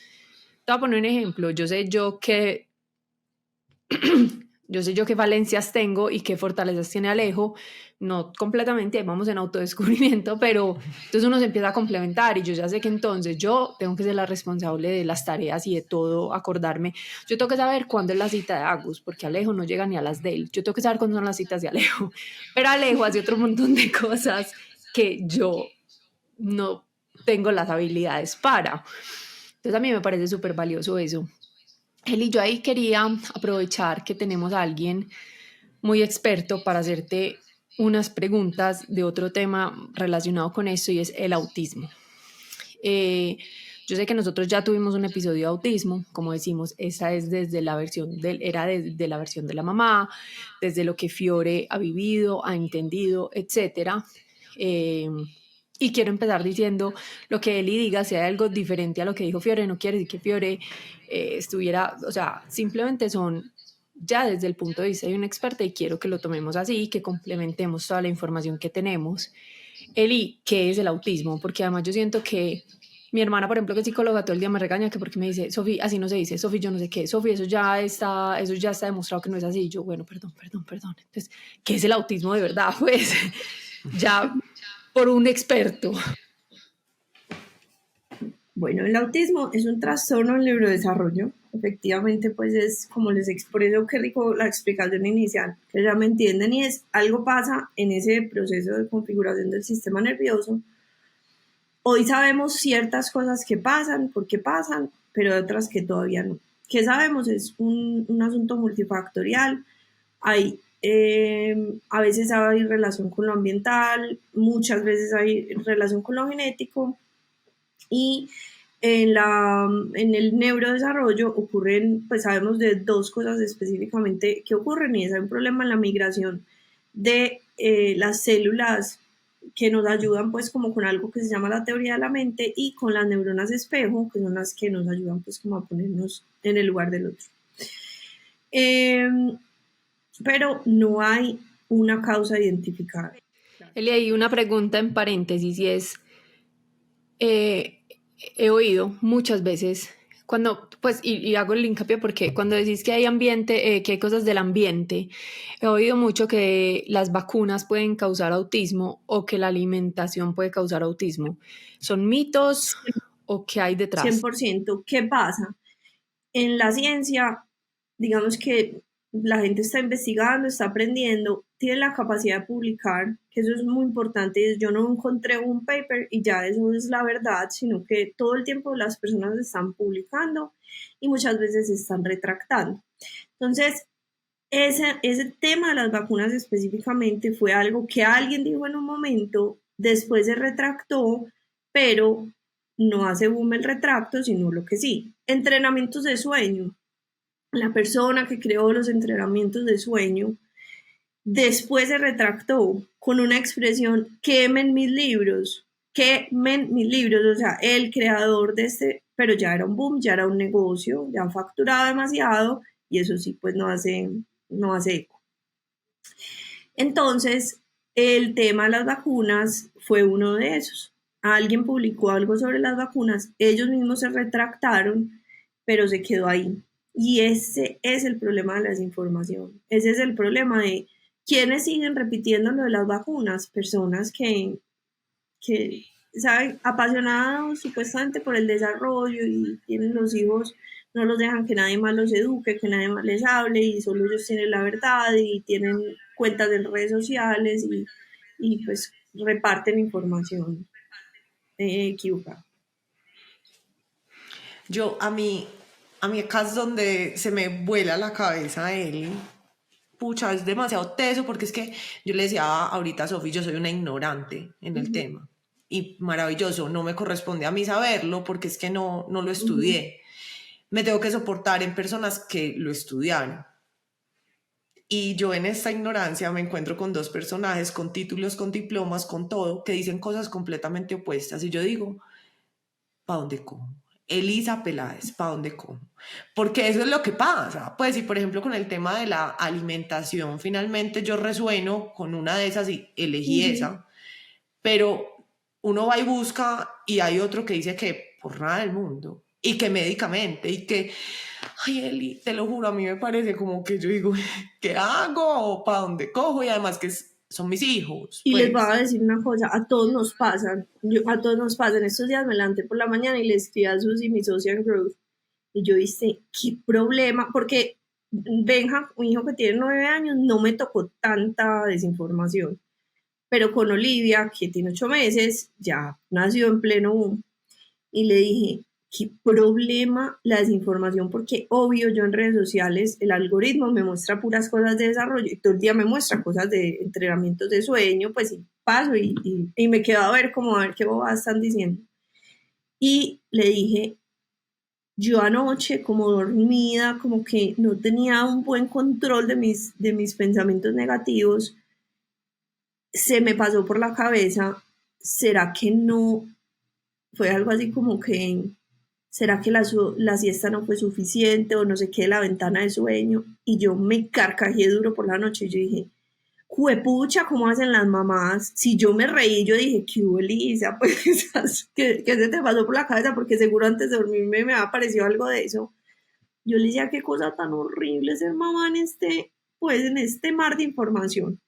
Te voy a poner un ejemplo, yo sé yo qué falencias tengo y qué fortalezas tiene Alejo, no completamente, vamos en autodescubrimiento, pero entonces uno se empieza a complementar y yo ya sé que entonces yo tengo que ser la responsable de las tareas y de todo, acordarme. Yo tengo que saber cuándo es la cita de Agus, porque Alejo no llega ni a las de él. Yo tengo que saber cuándo son las citas de Alejo, pero Alejo hace otro montón de cosas que yo no tengo las habilidades para. Entonces a mí me parece súper valioso eso. Eli, yo ahí quería aprovechar que tenemos a alguien muy experto para hacerte unas preguntas de otro tema relacionado con esto y es el autismo. Yo sé que nosotros ya tuvimos un episodio de autismo, como decimos, esa es desde la versión de la versión de la mamá, desde lo que Fiore ha vivido, ha entendido, etcétera. Y quiero empezar diciendo lo que Eli diga, si hay algo diferente a lo que dijo Fiore, no quiere decir que Fiore estuviera, o sea, simplemente son ya desde el punto de vista de un experto y quiero que lo tomemos así, que complementemos toda la información que tenemos. Eli, ¿qué es el autismo? Porque además yo siento que mi hermana, por ejemplo, que es psicóloga, todo el día me regaña que porque me dice, Sofi, así no se dice, Sofi, yo no sé qué, Sofi, eso ya está demostrado que no es así. Y yo, bueno, perdón. Entonces, ¿qué es el autismo de verdad? Pues ya por un experto. Bueno, el autismo es un trastorno del neurodesarrollo. Efectivamente, pues es como les expreso, qué rico la explicación inicial, que ya me entienden, y es algo pasa en ese proceso de configuración del sistema nervioso. Hoy sabemos ciertas cosas que pasan, por qué pasan, pero otras que todavía no. ¿Qué sabemos? Es un asunto multifactorial. Hay a veces hay relación con lo ambiental, muchas veces hay relación con lo genético, y en el neurodesarrollo ocurren, pues sabemos de dos cosas específicamente que ocurren, y es hay un problema en la migración de las células que nos ayudan pues como con algo que se llama la teoría de la mente, y con las neuronas espejo, que son las que nos ayudan pues como a ponernos en el lugar del otro. Pero no hay una causa identificada. Eli, hay una pregunta en paréntesis y es, he oído muchas veces, cuando, pues, y hago el hincapié porque cuando decís que hay ambiente, que hay cosas del ambiente, he oído mucho que las vacunas pueden causar autismo o que la alimentación puede causar autismo. ¿Son mitos o qué hay detrás? 100%. ¿Qué pasa? En la ciencia, digamos que la gente está investigando, está aprendiendo, tiene la capacidad de publicar, que eso es muy importante. Yo no encontré un paper y ya eso es la verdad, sino que todo el tiempo las personas están publicando y muchas veces se están retractando. Entonces, ese tema de las vacunas específicamente fue algo que alguien dijo en un momento, después se retractó, pero no hace boom el retracto, sino lo que sí. Entrenamientos de sueño. La persona que creó los entrenamientos de sueño después se retractó con una expresión: quemen mis libros, o sea, el creador de este, pero ya era un boom, ya era un negocio, ya han facturado demasiado y eso sí, pues no hace eco. Entonces, el tema de las vacunas fue uno de esos. Alguien publicó algo sobre las vacunas, ellos mismos se retractaron, pero se quedó ahí. Y ese es el problema de la desinformación. Ese es el problema de quienes siguen repitiendo lo de las vacunas. Personas que saben, apasionados supuestamente por el desarrollo y tienen los hijos, no los dejan que nadie más los eduque, que nadie más les hable y solo ellos tienen la verdad y tienen cuentas en redes sociales y pues reparten información equivocada. A mí acá es donde se me vuela la cabeza él. Pucha, es demasiado teso porque es que yo le decía ahorita a Sofi, yo soy una ignorante en el tema. Y maravilloso, no me corresponde a mí saberlo porque es que no lo estudié. Me tengo que soportar en personas que lo estudiaron. Y yo en esta ignorancia me encuentro con dos personajes con títulos, con diplomas, con todo, que dicen cosas completamente opuestas. Y yo digo, ¿para dónde cojo? Elisa Peláez, ¿para dónde cojo? Porque eso es lo que pasa. Pues si por ejemplo con el tema de la alimentación, finalmente yo resueno con una de esas y elegí esa, pero uno va y busca y hay otro que dice que por nada del mundo y que médicamente y que, ay Eli, te lo juro, a mí me parece como que yo digo, ¿qué hago? ¿Para dónde cojo? Y además que son mis hijos. Y pues. les voy a decir una cosa, a todos nos pasan, a todos nos pasan. Estos días me levanté por la mañana y le escribí a Susi, mi socia en Growth, y yo dije, ¿qué problema? Porque Benja, mi hijo que tiene 9 años, no me tocó tanta desinformación, pero con Olivia, que tiene 8 meses, ya nació en pleno boom, y le dije, ¿qué problema la desinformación? Porque obvio yo en redes sociales el algoritmo me muestra puras cosas de desarrollo y todo el día me muestra cosas de entrenamientos de sueño, pues y paso y me quedo a ver como a ver qué bobadas están diciendo. Y le dije, yo anoche como dormida, como que no tenía un buen control de mis pensamientos negativos, se me pasó por la cabeza, ¿será que no? Fue algo así como que, ¿será que la siesta no fue suficiente o no sé qué, la ventana de sueño? Y yo me carcajeé duro por la noche y yo dije, juepucha, ¿cómo hacen las mamás? Si yo me reí, yo dije, ¿qué hubo, Elisa? Pues, ¿qué se te pasó por la cabeza? Porque seguro antes de dormirme me ha parecido algo de eso. Yo le decía, qué cosa tan horrible ser mamá pues, en este mar de información.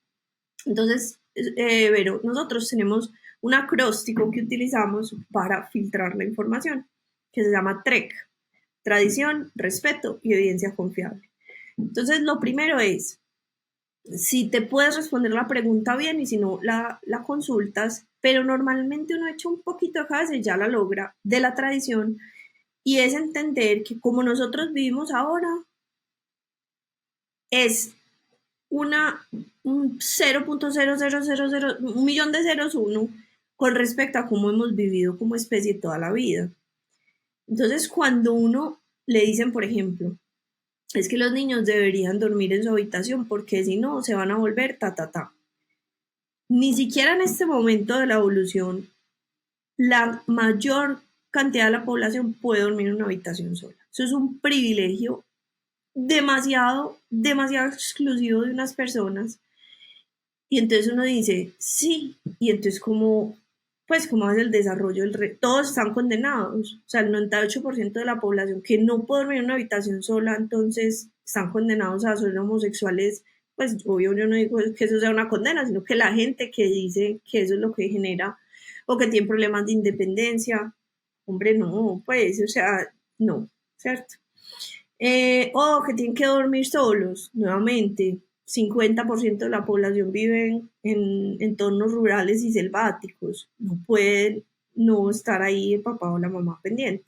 Entonces, Vero, nosotros tenemos un acróstico que utilizamos para filtrar la información, que se llama TREC, tradición, respeto y evidencia confiable. Entonces, lo primero es, si te puedes responder la pregunta bien y si no, la consultas, pero normalmente uno echa un poquito de cabeza y ya la logra, de la tradición, y es entender que como nosotros vivimos ahora, es un 0.0000, un millón de ceros uno con respecto a cómo hemos vivido como especie toda la vida. Entonces, cuando uno le dicen, por ejemplo, es que los niños deberían dormir en su habitación porque si no se van a volver ta. Ni siquiera en este momento de la evolución la mayor cantidad de la población puede dormir en una habitación sola. Eso es un privilegio demasiado exclusivo de unas personas. Y entonces uno dice, sí, y entonces ¿cómo hace el desarrollo? Todos están condenados, o sea, el 98% de la población que no puede dormir en una habitación sola, entonces están condenados a ser homosexuales. Pues obvio yo no digo que eso sea una condena, sino que la gente que dice que eso es lo que genera, o que tiene problemas de independencia, hombre, no, pues, o sea, no, ¿cierto? O que tienen que dormir solos, nuevamente. 50% de la población vive en entornos rurales y selváticos. No pueden no estar ahí el papá o la mamá pendiente.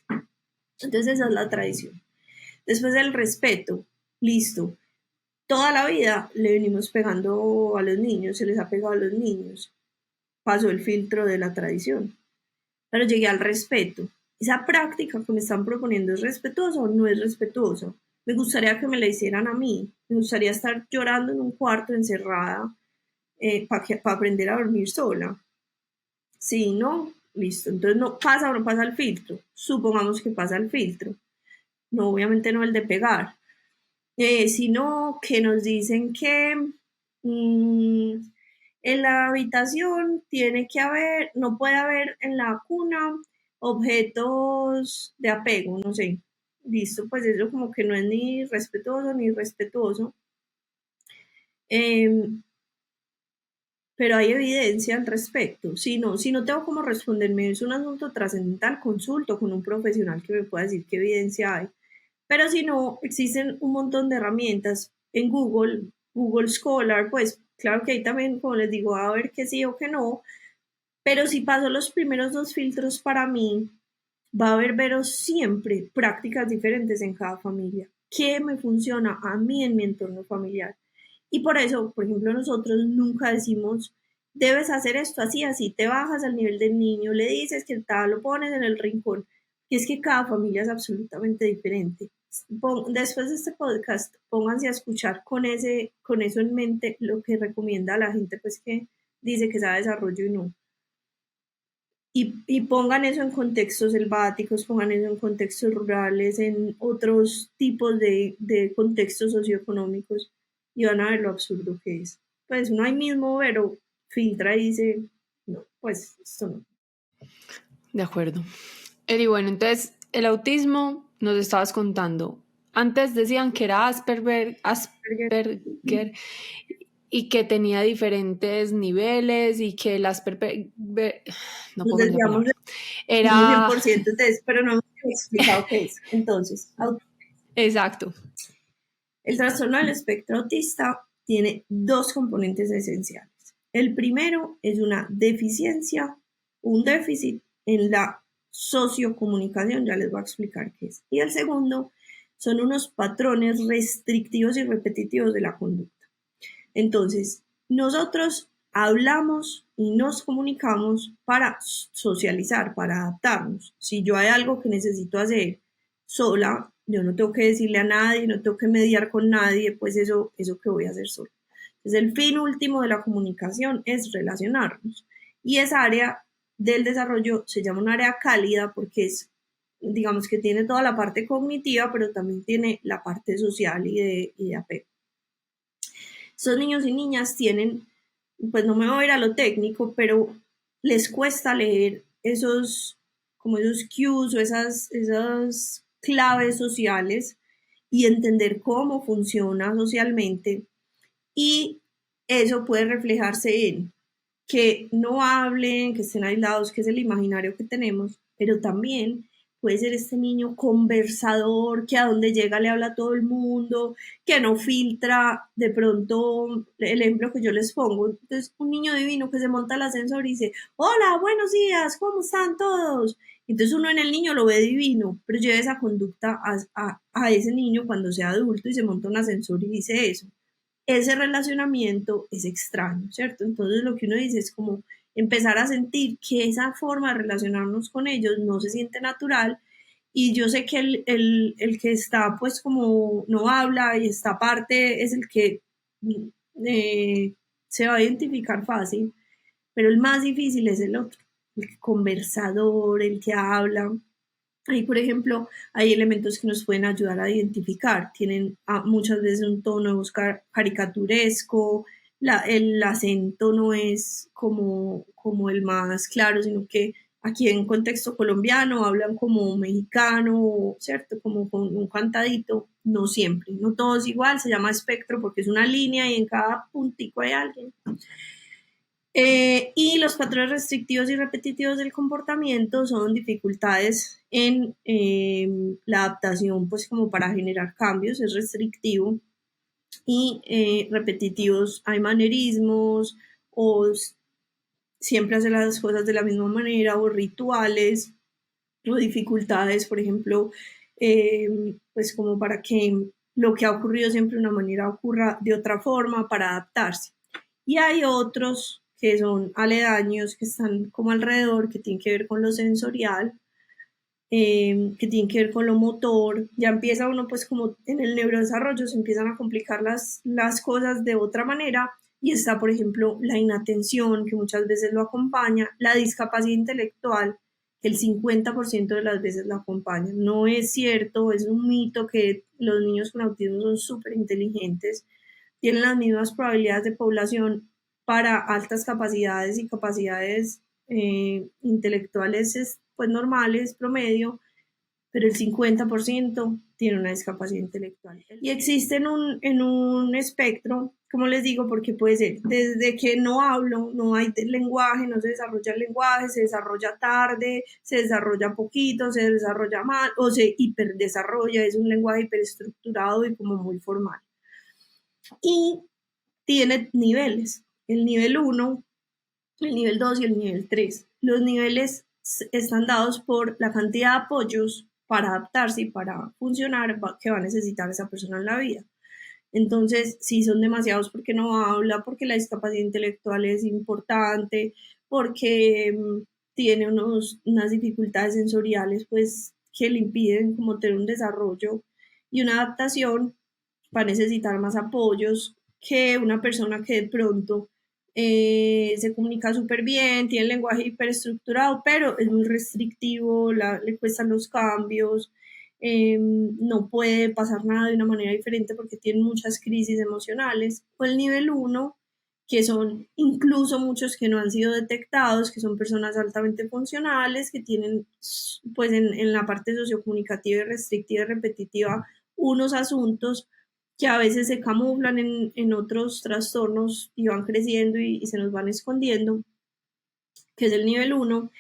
Entonces esa es la tradición. Después el respeto. Listo. Toda la vida le venimos pegando a los niños, se les ha pegado a los niños. Pasó el filtro de la tradición. Pero llegué al respeto. ¿Esa práctica que me están proponiendo es respetuosa o no es respetuosa? Me gustaría que me la hicieran a mí. Me gustaría estar llorando en un cuarto encerrada para aprender a dormir sola. Sí, no, listo. Entonces no pasa o no pasa el filtro. Supongamos que pasa el filtro. No, obviamente no el de pegar. Sino que nos dicen que en la habitación tiene que haber, no puede haber en la cuna objetos de apego, no sé. Listo, pues eso como que no es ni respetuoso ni irrespetuoso. Pero hay evidencia al respecto. Si no tengo cómo responderme, es un asunto trascendental, consulto con un profesional que me pueda decir qué evidencia hay. Pero si no, existen un montón de herramientas en Google Scholar, pues claro que ahí también, como les digo, a ver que sí o que no, pero si paso los primeros dos filtros para mí, va a haber veros siempre prácticas diferentes en cada familia. ¿Qué me funciona a mí en mi entorno familiar? Y por eso, por ejemplo, nosotros nunca decimos, debes hacer esto así, así, te bajas al nivel del niño, le dices que tal, lo pones en el rincón, que es que cada familia es absolutamente diferente. Después de este podcast, pónganse a escuchar con eso en mente lo que recomienda a la gente, pues que dice que sabe desarrollo y no. Y pongan eso en contextos selváticos, pongan eso en contextos rurales, en otros tipos de contextos socioeconómicos y van a ver lo absurdo que es. Pues uno ahí mismo, pero filtra y dice, no, pues esto no. De acuerdo. Eri, bueno, entonces el autismo nos estabas contando. Antes decían que era Asperger y que tenía diferentes niveles y que el Asperger, no puedo con la palabra, era 100% pero no hemos explicado qué es. Entonces, exacto. El trastorno del espectro autista tiene dos componentes esenciales. El primero es una deficiencia, un déficit en la sociocomunicación, ya les voy a explicar qué es. Y el segundo son unos patrones restrictivos y repetitivos de la conducta. Entonces, nosotros hablamos y nos comunicamos para socializar, para adaptarnos. Si yo hay algo que necesito hacer sola, yo no tengo que decirle a nadie, no tengo que mediar con nadie, pues eso que voy a hacer sola. Entonces, el fin último de la comunicación es relacionarnos. Y esa área del desarrollo se llama un área cálida porque es, digamos que tiene toda la parte cognitiva, pero también tiene la parte social y de apego. Estos niños y niñas tienen, pues no me voy a ir a lo técnico, pero les cuesta leer esos cues o esas claves sociales y entender cómo funciona socialmente. Y eso puede reflejarse en que no hablen, que estén aislados, que es el imaginario que tenemos, pero también puede ser este niño conversador, que a donde llega le habla a todo el mundo, que no filtra, de pronto, el ejemplo que yo les pongo, entonces un niño divino que se monta al ascensor y dice, hola, buenos días, ¿cómo están todos? Entonces uno en el niño lo ve divino, pero lleva esa conducta a ese niño cuando sea adulto y se monta un ascensor y dice eso. Ese relacionamiento es extraño, ¿cierto? Entonces lo que uno dice es como empezar a sentir que esa forma de relacionarnos con ellos no se siente natural y yo sé que el que está pues como no habla y está aparte es el que se va a identificar fácil, pero el más difícil es el otro, el conversador, el que habla. Ahí, por ejemplo, hay elementos que nos pueden ayudar a identificar. Tienen muchas veces un tono caricaturesco, el acento no es como el más claro, sino que aquí en contexto colombiano hablan como mexicano, ¿cierto? Como con un cantadito. No siempre, no todo es igual, se llama espectro porque es una línea y en cada puntico hay alguien. Y los patrones restrictivos y repetitivos del comportamiento son dificultades en la adaptación, pues como para generar cambios, es restrictivo. Y repetitivos, hay manerismos o siempre hacer las cosas de la misma manera o rituales o dificultades, por ejemplo, pues como para que lo que ha ocurrido siempre de una manera ocurra de otra forma para adaptarse. Y hay otros que son aledaños, que están como alrededor, que tienen que ver con lo sensorial, que tienen que ver con lo motor. Ya empieza uno, pues como en el neurodesarrollo se empiezan a complicar las cosas de otra manera, y está, por ejemplo, la inatención, que muchas veces lo acompaña, la discapacidad intelectual, que el 50% de las veces lo acompaña. No es cierto, es un mito que los niños con autismo son súper inteligentes, tienen las mismas probabilidades de población para altas capacidades y capacidades intelectuales pues normales, promedio, pero el 50% tiene una discapacidad intelectual. Y existe en un espectro, como les digo, porque puede ser desde que no hablo, no hay lenguaje, no se desarrolla el lenguaje, se desarrolla tarde, se desarrolla poquito, se desarrolla mal o se hiperdesarrolla, es un lenguaje hiperestructurado y como muy formal. Y tiene niveles, el nivel 1, el nivel 2 y el nivel 3. Los niveles están dados por la cantidad de apoyos para adaptarse y para funcionar que va a necesitar esa persona en la vida. Entonces, si son demasiados porque no habla, porque la discapacidad intelectual es importante, porque tiene unas dificultades sensoriales, pues que le impiden como tener un desarrollo y una adaptación, va a necesitar más apoyos que una persona que de pronto se comunica súper bien, tiene el lenguaje hiperestructurado, pero es muy restrictivo, le cuestan los cambios, no puede pasar nada de una manera diferente porque tiene muchas crisis emocionales. O el nivel 1, que son incluso muchos que no han sido detectados, que son personas altamente funcionales, que tienen pues en la parte sociocomunicativa y restrictiva y repetitiva unos asuntos que a veces se camuflan en otros trastornos y van creciendo y se nos van escondiendo, que es el nivel 1,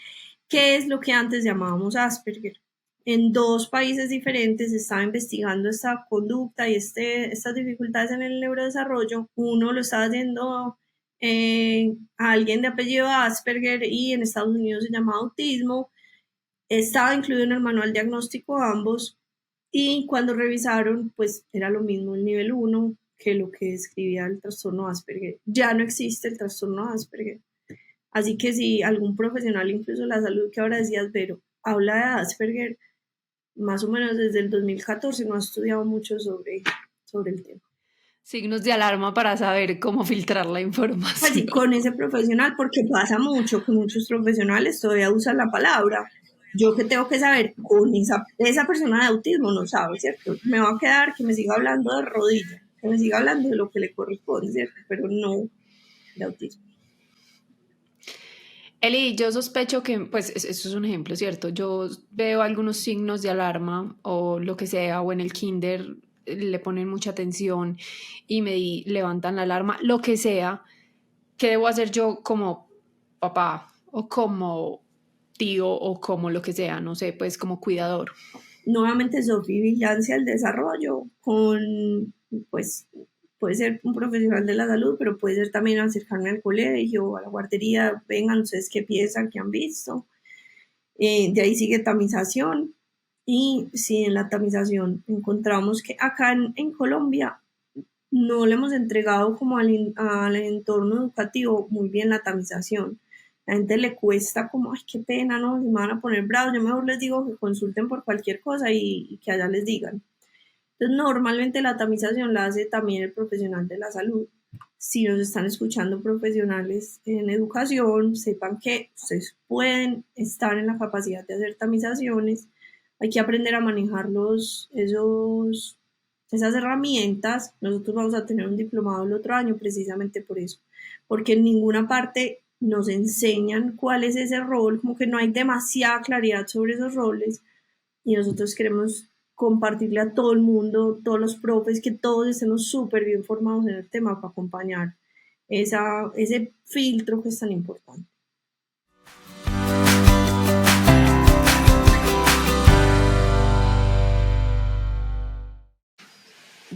que es lo que antes llamábamos Asperger. En 2 países diferentes se estaba investigando esta conducta y estas dificultades en el neurodesarrollo. Uno lo estaba haciendo a alguien de apellido Asperger y en Estados Unidos se llama autismo. Estaba incluido en el manual diagnóstico ambos. Y cuando revisaron, pues era lo mismo el nivel 1 que lo que describía el trastorno Asperger. Ya no existe el trastorno Asperger. Así que si algún profesional, incluso la salud que ahora decías, Vero, habla de Asperger, más o menos desde el 2014 no ha estudiado mucho sobre el tema. Signos de alarma para saber cómo filtrar la información. Pues sí, con ese profesional, porque pasa mucho que muchos profesionales todavía usan la palabra. Yo que tengo que saber, con esa persona de autismo no sabe, ¿cierto? Me va a quedar que me siga hablando de rodilla, que me siga hablando de lo que le corresponde, ¿cierto? Pero no de autismo. Eli, yo sospecho que, pues, eso es un ejemplo, ¿cierto? Yo veo algunos signos de alarma o lo que sea, o en el kinder le ponen mucha atención y levantan la alarma, lo que sea. ¿Qué debo hacer yo como papá o como tío o como lo que sea? No sé, pues como cuidador. Nuevamente, Sofi, vigilancia al desarrollo con, pues, puede ser un profesional de la salud, pero puede ser también acercarme al colegio, a la guardería, vengan ustedes qué piensan, qué han visto. De ahí sigue tamización, y si en la tamización encontramos que acá en Colombia no le hemos entregado como al entorno educativo muy bien la tamización. La gente le cuesta como, ay, qué pena, ¿no? Se me van a poner bravos. Yo mejor les digo que consulten por cualquier cosa y que allá les digan. Entonces, normalmente la tamización la hace también el profesional de la salud. Si nos están escuchando profesionales en educación, sepan que ustedes pueden estar en la capacidad de hacer tamizaciones. Hay que aprender a manejar esas herramientas. Nosotros vamos a tener un diplomado el otro año precisamente por eso, porque en ninguna parte nos enseñan cuál es ese rol, como que no hay demasiada claridad sobre esos roles, y nosotros queremos compartirle a todo el mundo, todos los profes, que todos estemos súper bien formados en el tema para acompañar ese filtro que es tan importante.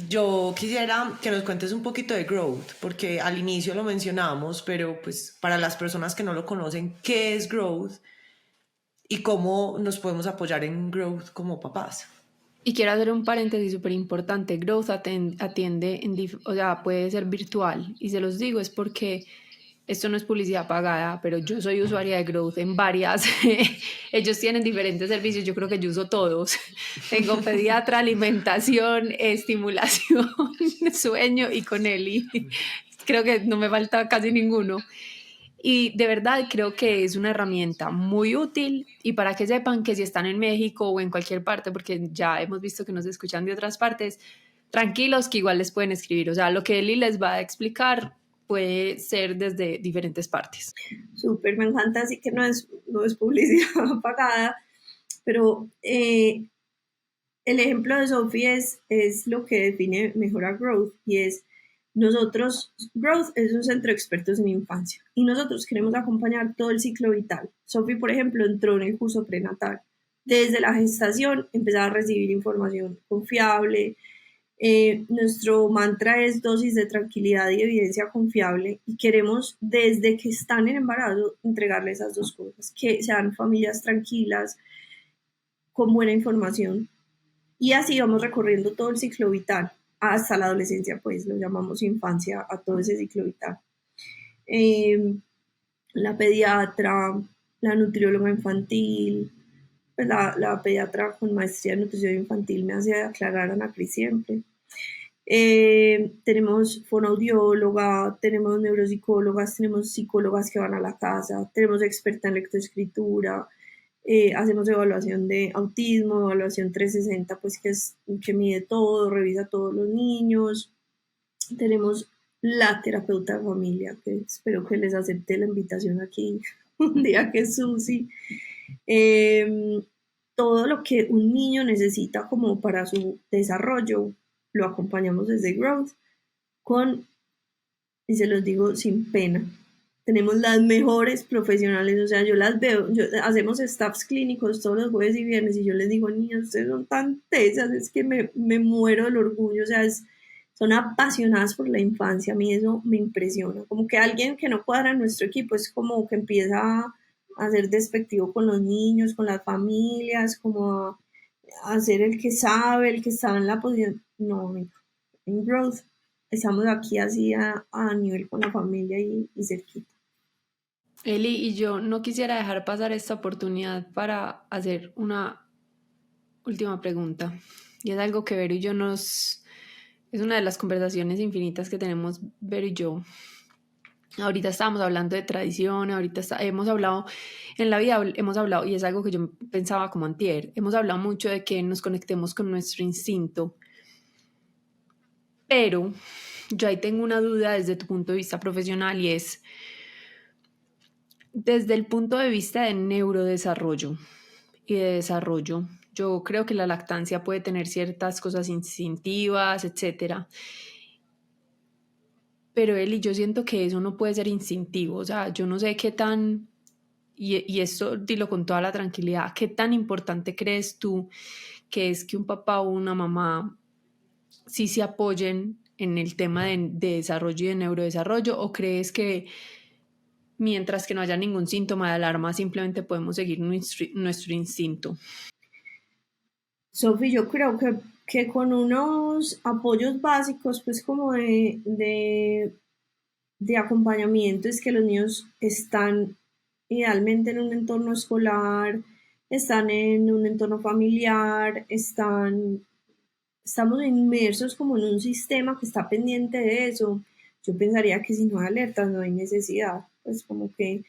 Yo quisiera que nos cuentes un poquito de Growth, porque al inicio lo mencionamos, pero pues para las personas que no lo conocen, ¿qué es Growth y cómo nos podemos apoyar en Growth como papás? Y quiero hacer un paréntesis súper importante. Growth atiende, o sea, puede ser virtual. Y se los digo, es porque esto no es publicidad pagada, pero yo soy usuaria de Growth en varias. Ellos tienen diferentes servicios, yo creo que yo uso todos. Tengo pediatra, alimentación, estimulación, sueño y con Eli. Creo que no me falta casi ninguno. Y de verdad creo que es una herramienta muy útil y para que sepan que si están en México o en cualquier parte, porque ya hemos visto que nos escuchan de otras partes, tranquilos que igual les pueden escribir. O sea, lo que Eli les va a explicar puede ser desde diferentes partes. Súper, me encanta, así que no es publicidad pagada, pero el ejemplo de Sophie es lo que define mejor a Growth y es nosotros, Growth es un centro de expertos en infancia y nosotros queremos acompañar todo el ciclo vital. Sophie, por ejemplo, entró en el curso prenatal. Desde la gestación empezaba a recibir información confiable. Nuestro mantra es dosis de tranquilidad y evidencia confiable y queremos desde que están en embarazo entregarle esas dos cosas, que sean familias tranquilas, con buena información y así vamos recorriendo todo el ciclo vital hasta la adolescencia, pues lo llamamos infancia a todo ese ciclo vital. La pediatra, la nutrióloga infantil, pues la pediatra con maestría en nutrición infantil me hace aclarar Ana Cris siempre. Tenemos fonoaudióloga, tenemos neuropsicólogas, tenemos psicólogas que van a la casa, tenemos experta en lectoescritura, hacemos evaluación de autismo, evaluación 360, pues que mide todo, revisa a todos los niños. Tenemos la terapeuta de familia, que espero que les acepte la invitación aquí un día, que es Susi. Todo lo que un niño necesita como para su desarrollo, lo acompañamos desde Growth y se los digo sin pena, tenemos las mejores profesionales, o sea, yo las veo, hacemos staffs clínicos todos los jueves y viernes y yo les digo, niños, ustedes son tan tesas, es que me muero del orgullo, o sea, son apasionadas por la infancia, a mí eso me impresiona, como que alguien que no cuadra en nuestro equipo es como que empieza a ser despectivo con los niños, con las familias, como a ser el que sabe, el que está en la posición, no, en Growth estamos aquí así a nivel con la familia y cerquita. Eli, y yo no quisiera dejar pasar esta oportunidad para hacer una última pregunta. Y es algo que Vero y yo es una de las conversaciones infinitas que tenemos Vero y yo. Ahorita estábamos hablando de tradición, hemos hablado, en la vida hemos hablado, y es algo que yo pensaba como antier, hemos hablado mucho de que nos conectemos con nuestro instinto. Pero yo ahí tengo una duda desde tu punto de vista profesional y es desde el punto de vista de neurodesarrollo y de desarrollo. Yo creo que la lactancia puede tener ciertas cosas instintivas, etcétera. Pero Eli, yo siento que eso no puede ser instintivo. O sea, yo no sé qué tan, y esto dilo con toda la tranquilidad, qué tan importante crees tú que es que un papá o una mamá sí se apoyen en el tema de desarrollo y de neurodesarrollo, o crees que mientras que no haya ningún síntoma de alarma simplemente podemos seguir nuestro instinto? Sofi, yo creo que con unos apoyos básicos, pues como de acompañamiento, es que los niños están idealmente en un entorno escolar, están en un entorno familiar, estamos inmersos como en un sistema que está pendiente de eso. Yo pensaría que si no hay alertas no hay necesidad, pues como que,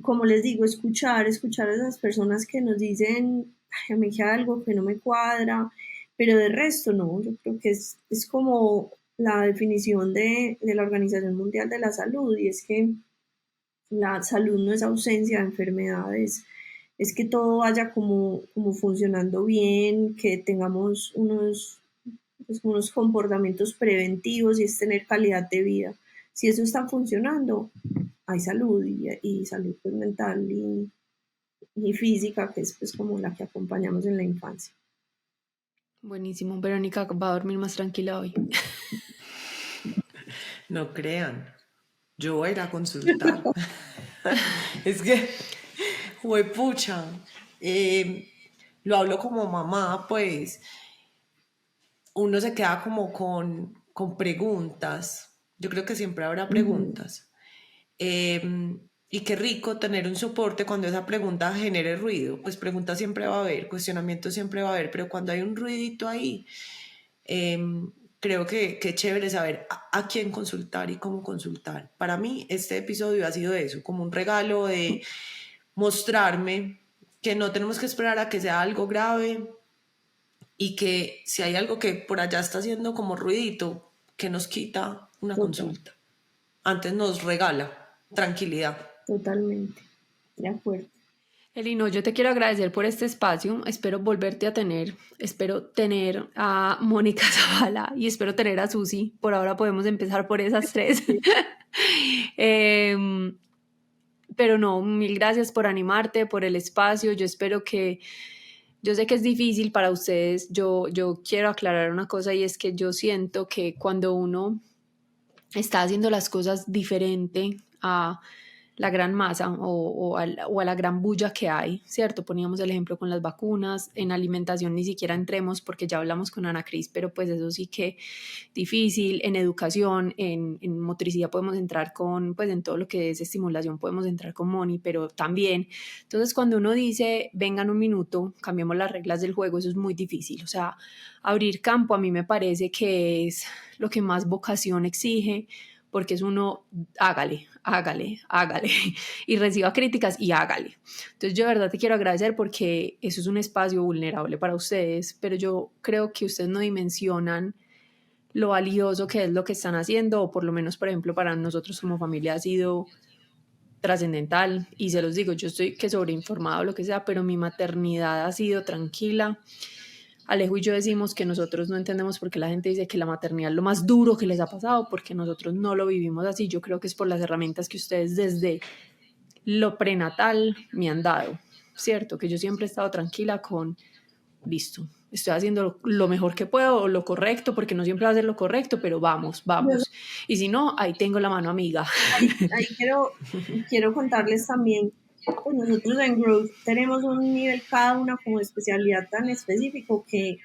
como les digo, escuchar a esas personas que nos dicen, ay, me queda algo que no me cuadra, pero de resto no, yo creo que es como la definición de la Organización Mundial de la Salud, y es que la salud no es ausencia de enfermedades, es que todo vaya como funcionando bien, que tengamos unos comportamientos preventivos y es tener calidad de vida. Si eso está funcionando, hay salud y salud pues, mental y física, que es pues como la que acompañamos en la infancia. Buenísimo, Verónica va a dormir más tranquila hoy. No crean, yo voy a ir a consultar. Es que, huepucha, lo hablo como mamá, pues uno se queda como con preguntas. Yo creo que siempre habrá preguntas. Y qué rico tener un soporte cuando esa pregunta genere ruido. Pues preguntas siempre va a haber, cuestionamientos siempre va a haber, pero cuando hay un ruidito ahí, creo que chévere saber a quién consultar y cómo consultar. Para mí este episodio ha sido eso, como un regalo de mostrarme que no tenemos que esperar a que sea algo grave y que si hay algo que por allá está haciendo como ruidito, que nos quita una consulta. Antes nos regala tranquilidad. Totalmente, de acuerdo. Elino, yo te quiero agradecer por este espacio, espero volverte a tener, espero tener a Mónica Zavala y espero tener a Susi, por ahora podemos empezar por esas tres. Pero no, mil gracias por animarte, por el espacio, yo espero que, yo sé que es difícil para ustedes, yo quiero aclarar una cosa y es que yo siento que cuando uno está haciendo las cosas diferente a la gran masa o a la gran bulla que hay, ¿cierto? Poníamos el ejemplo con las vacunas, en alimentación ni siquiera entremos porque ya hablamos con Ana Cris, pero pues eso sí que difícil, en educación, en motricidad podemos entrar con, pues en todo lo que es estimulación podemos entrar con Moni, pero también, entonces cuando uno dice, vengan un minuto, cambiemos las reglas del juego, eso es muy difícil, o sea, abrir campo a mí me parece que es lo que más vocación exige, porque es uno, hágale, y reciba críticas y hágale. Entonces yo de verdad te quiero agradecer porque eso es un espacio vulnerable para ustedes, pero yo creo que ustedes no dimensionan lo valioso que es lo que están haciendo, o por lo menos, por ejemplo, para nosotros como familia ha sido trascendental, y se los digo, yo estoy que sobreinformado, lo que sea, pero mi maternidad ha sido tranquila. Alejo y yo decimos que nosotros no entendemos por qué la gente dice que la maternidad es lo más duro que les ha pasado, porque nosotros no lo vivimos así. Yo creo que es por las herramientas que ustedes desde lo prenatal me han dado, ¿cierto? Que yo siempre he estado tranquila con, listo, estoy haciendo lo mejor que puedo, o lo correcto, porque no siempre va a ser lo correcto, pero vamos. Y si no, ahí tengo la mano amiga. Ahí quiero contarles también, pues nosotros en Growth tenemos un nivel cada una como especialidad tan específico que,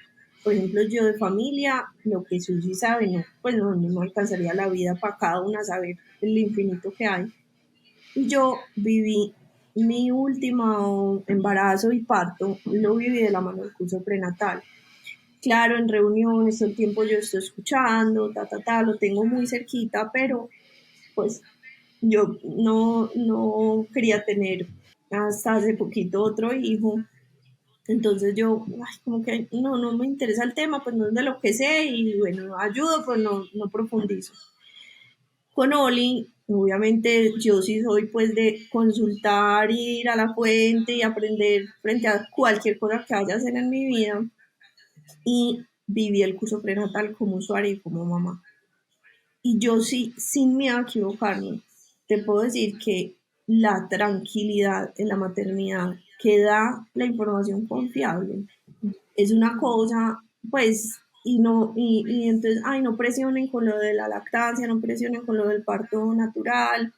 por ejemplo, yo de familia, lo que Susi sabe, no, pues no alcanzaría la vida para cada una saber el infinito que hay. Y yo viví mi último embarazo y parto, lo viví de la mano del curso prenatal. Claro, en reuniones todo el tiempo yo estoy escuchando, lo tengo muy cerquita, pero pues yo no quería tener hasta hace poquito otro hijo. Entonces yo, como que no me interesa el tema, pues no es de lo que sé y bueno, ayudo, pues no profundizo. Con Oli, obviamente yo sí soy pues de consultar, ir a la fuente y aprender frente a cualquier cosa que vaya a hacer en mi vida, y viví el curso prenatal como usuaria y como mamá. Y yo sí, sin miedo a equivocarme, te puedo decir que la tranquilidad en la maternidad que da la información confiable es una cosa, pues, y entonces, ay, no presionen con lo de la lactancia, no presionen con lo del parto natural,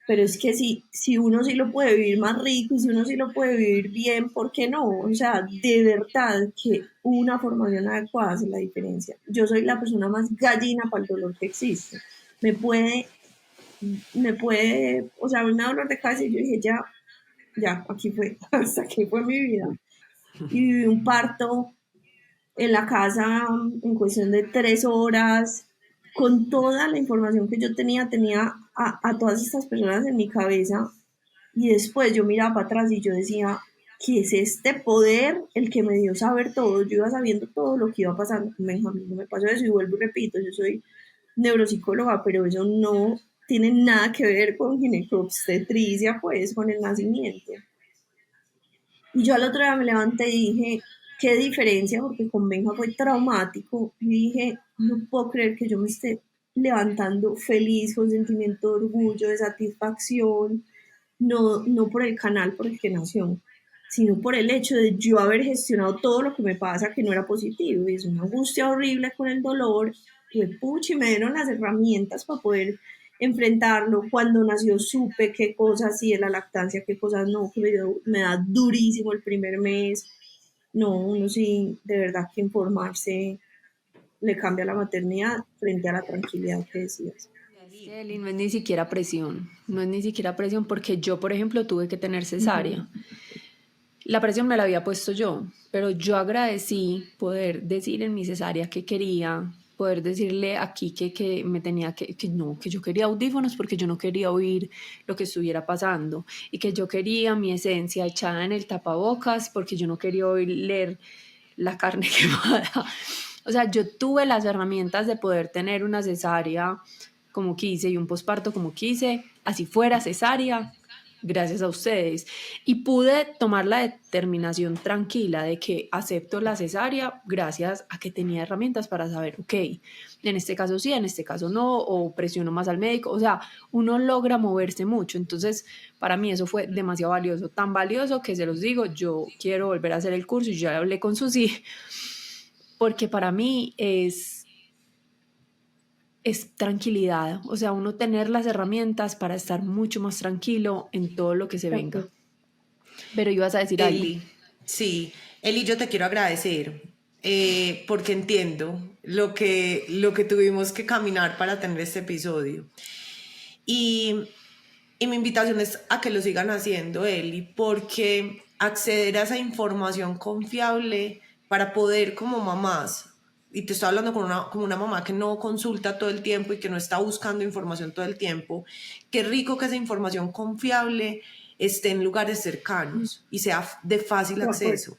pero es que si uno sí lo puede vivir más rico y si uno sí lo puede vivir bien, ¿por qué no? O sea, de verdad que una formación adecuada hace la diferencia. Yo soy la persona más gallina para el dolor que existe. Me puede, o sea, me da dolor de cabeza y yo dije, ya, aquí fue, hasta aquí fue mi vida. Y viví un parto en la casa en cuestión de 3 horas, con toda la información que yo tenía a todas estas personas en mi cabeza, y después yo miraba para atrás y yo decía, ¿qué es este poder el que me dio saber todo? Yo iba sabiendo todo lo que iba pasando con Benjamín, no me pasó eso, y vuelvo y repito, yo soy neuropsicóloga, pero eso no tiene nada que ver con ginecobstetricia, pues, con el nacimiento. Y yo al otro día me levanté y dije, qué diferencia, porque con Benja fue traumático. Y dije, no puedo creer que yo me esté levantando feliz, con sentimiento de orgullo, de satisfacción, no por el canal por el que nació, sino por el hecho de yo haber gestionado todo lo que me pasa que no era positivo. Y es una angustia horrible con el dolor. Y puchi, me dieron las herramientas para poder enfrentarlo. Cuando nació supe qué cosas sí de la lactancia, qué cosas no, que me da durísimo el primer mes. No, uno sí, de verdad que informarse le cambia la maternidad frente a la tranquilidad que decías. Es que, Eli, no es ni siquiera presión, no es ni siquiera presión porque yo, por ejemplo, tuve que tener cesárea. La presión me la había puesto yo, pero yo agradecí poder decir en mi cesárea que quería, poder decirle aquí que me tenía que no, que yo quería audífonos porque yo no quería oír lo que estuviera pasando y que yo quería mi esencia echada en el tapabocas porque yo no quería oír leer la carne quemada. O sea, yo tuve las herramientas de poder tener una cesárea como quise y un posparto como quise, así fuera cesárea, gracias a ustedes. Y pude tomar la determinación tranquila de que acepto la cesárea gracias a que tenía herramientas para saber, ok, en este caso sí, en este caso no, o presiono más al médico. O sea, uno logra moverse mucho. Entonces, para mí eso fue demasiado valioso, tan valioso que se los digo, yo quiero volver a hacer el curso y ya hablé con Susi, porque para mí es tranquilidad, o sea, uno tener las herramientas para estar mucho más tranquilo en todo lo que se venga. Pero ibas a decir algo. Eli, sí, Eli, yo te quiero agradecer porque entiendo lo que tuvimos que caminar para tener este episodio. Y mi invitación es a que lo sigan haciendo, Eli, porque acceder a esa información confiable para poder como mamás, y te estoy hablando como una mamá que no consulta todo el tiempo y que no está buscando información todo el tiempo, qué rico que esa información confiable esté en lugares cercanos y sea de fácil acceso.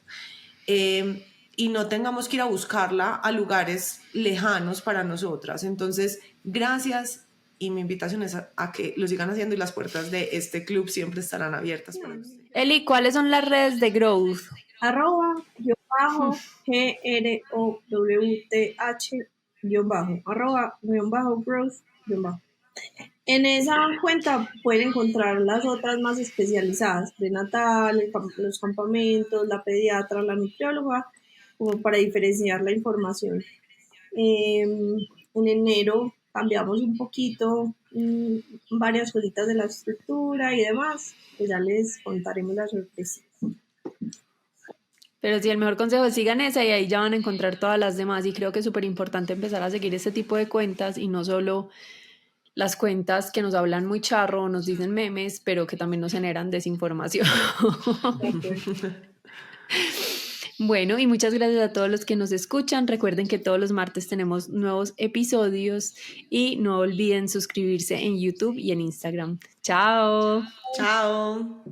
Y no tengamos que ir a buscarla a lugares lejanos para nosotras. Entonces, gracias, y mi invitación es a que lo sigan haciendo y las puertas de este club siempre estarán abiertas para ustedes. Eli, ¿cuáles son las redes de Growth? @GROWTH_, En esa cuenta pueden encontrar las otras más especializadas, prenatal, los campamentos, la pediatra, la nutrióloga, como para diferenciar la información. En enero cambiamos un poquito varias cositas de la estructura y demás, pues ya les contaremos la sorpresa. Pero sí, el mejor consejo es sigan esa y ahí ya van a encontrar todas las demás. Y creo que es súper importante empezar a seguir este tipo de cuentas y no solo las cuentas que nos hablan muy charro, nos dicen memes, pero que también nos generan desinformación. Bueno, y muchas gracias a todos los que nos escuchan. Recuerden que todos los martes tenemos nuevos episodios y no olviden suscribirse en YouTube y en Instagram. Chao. Chao.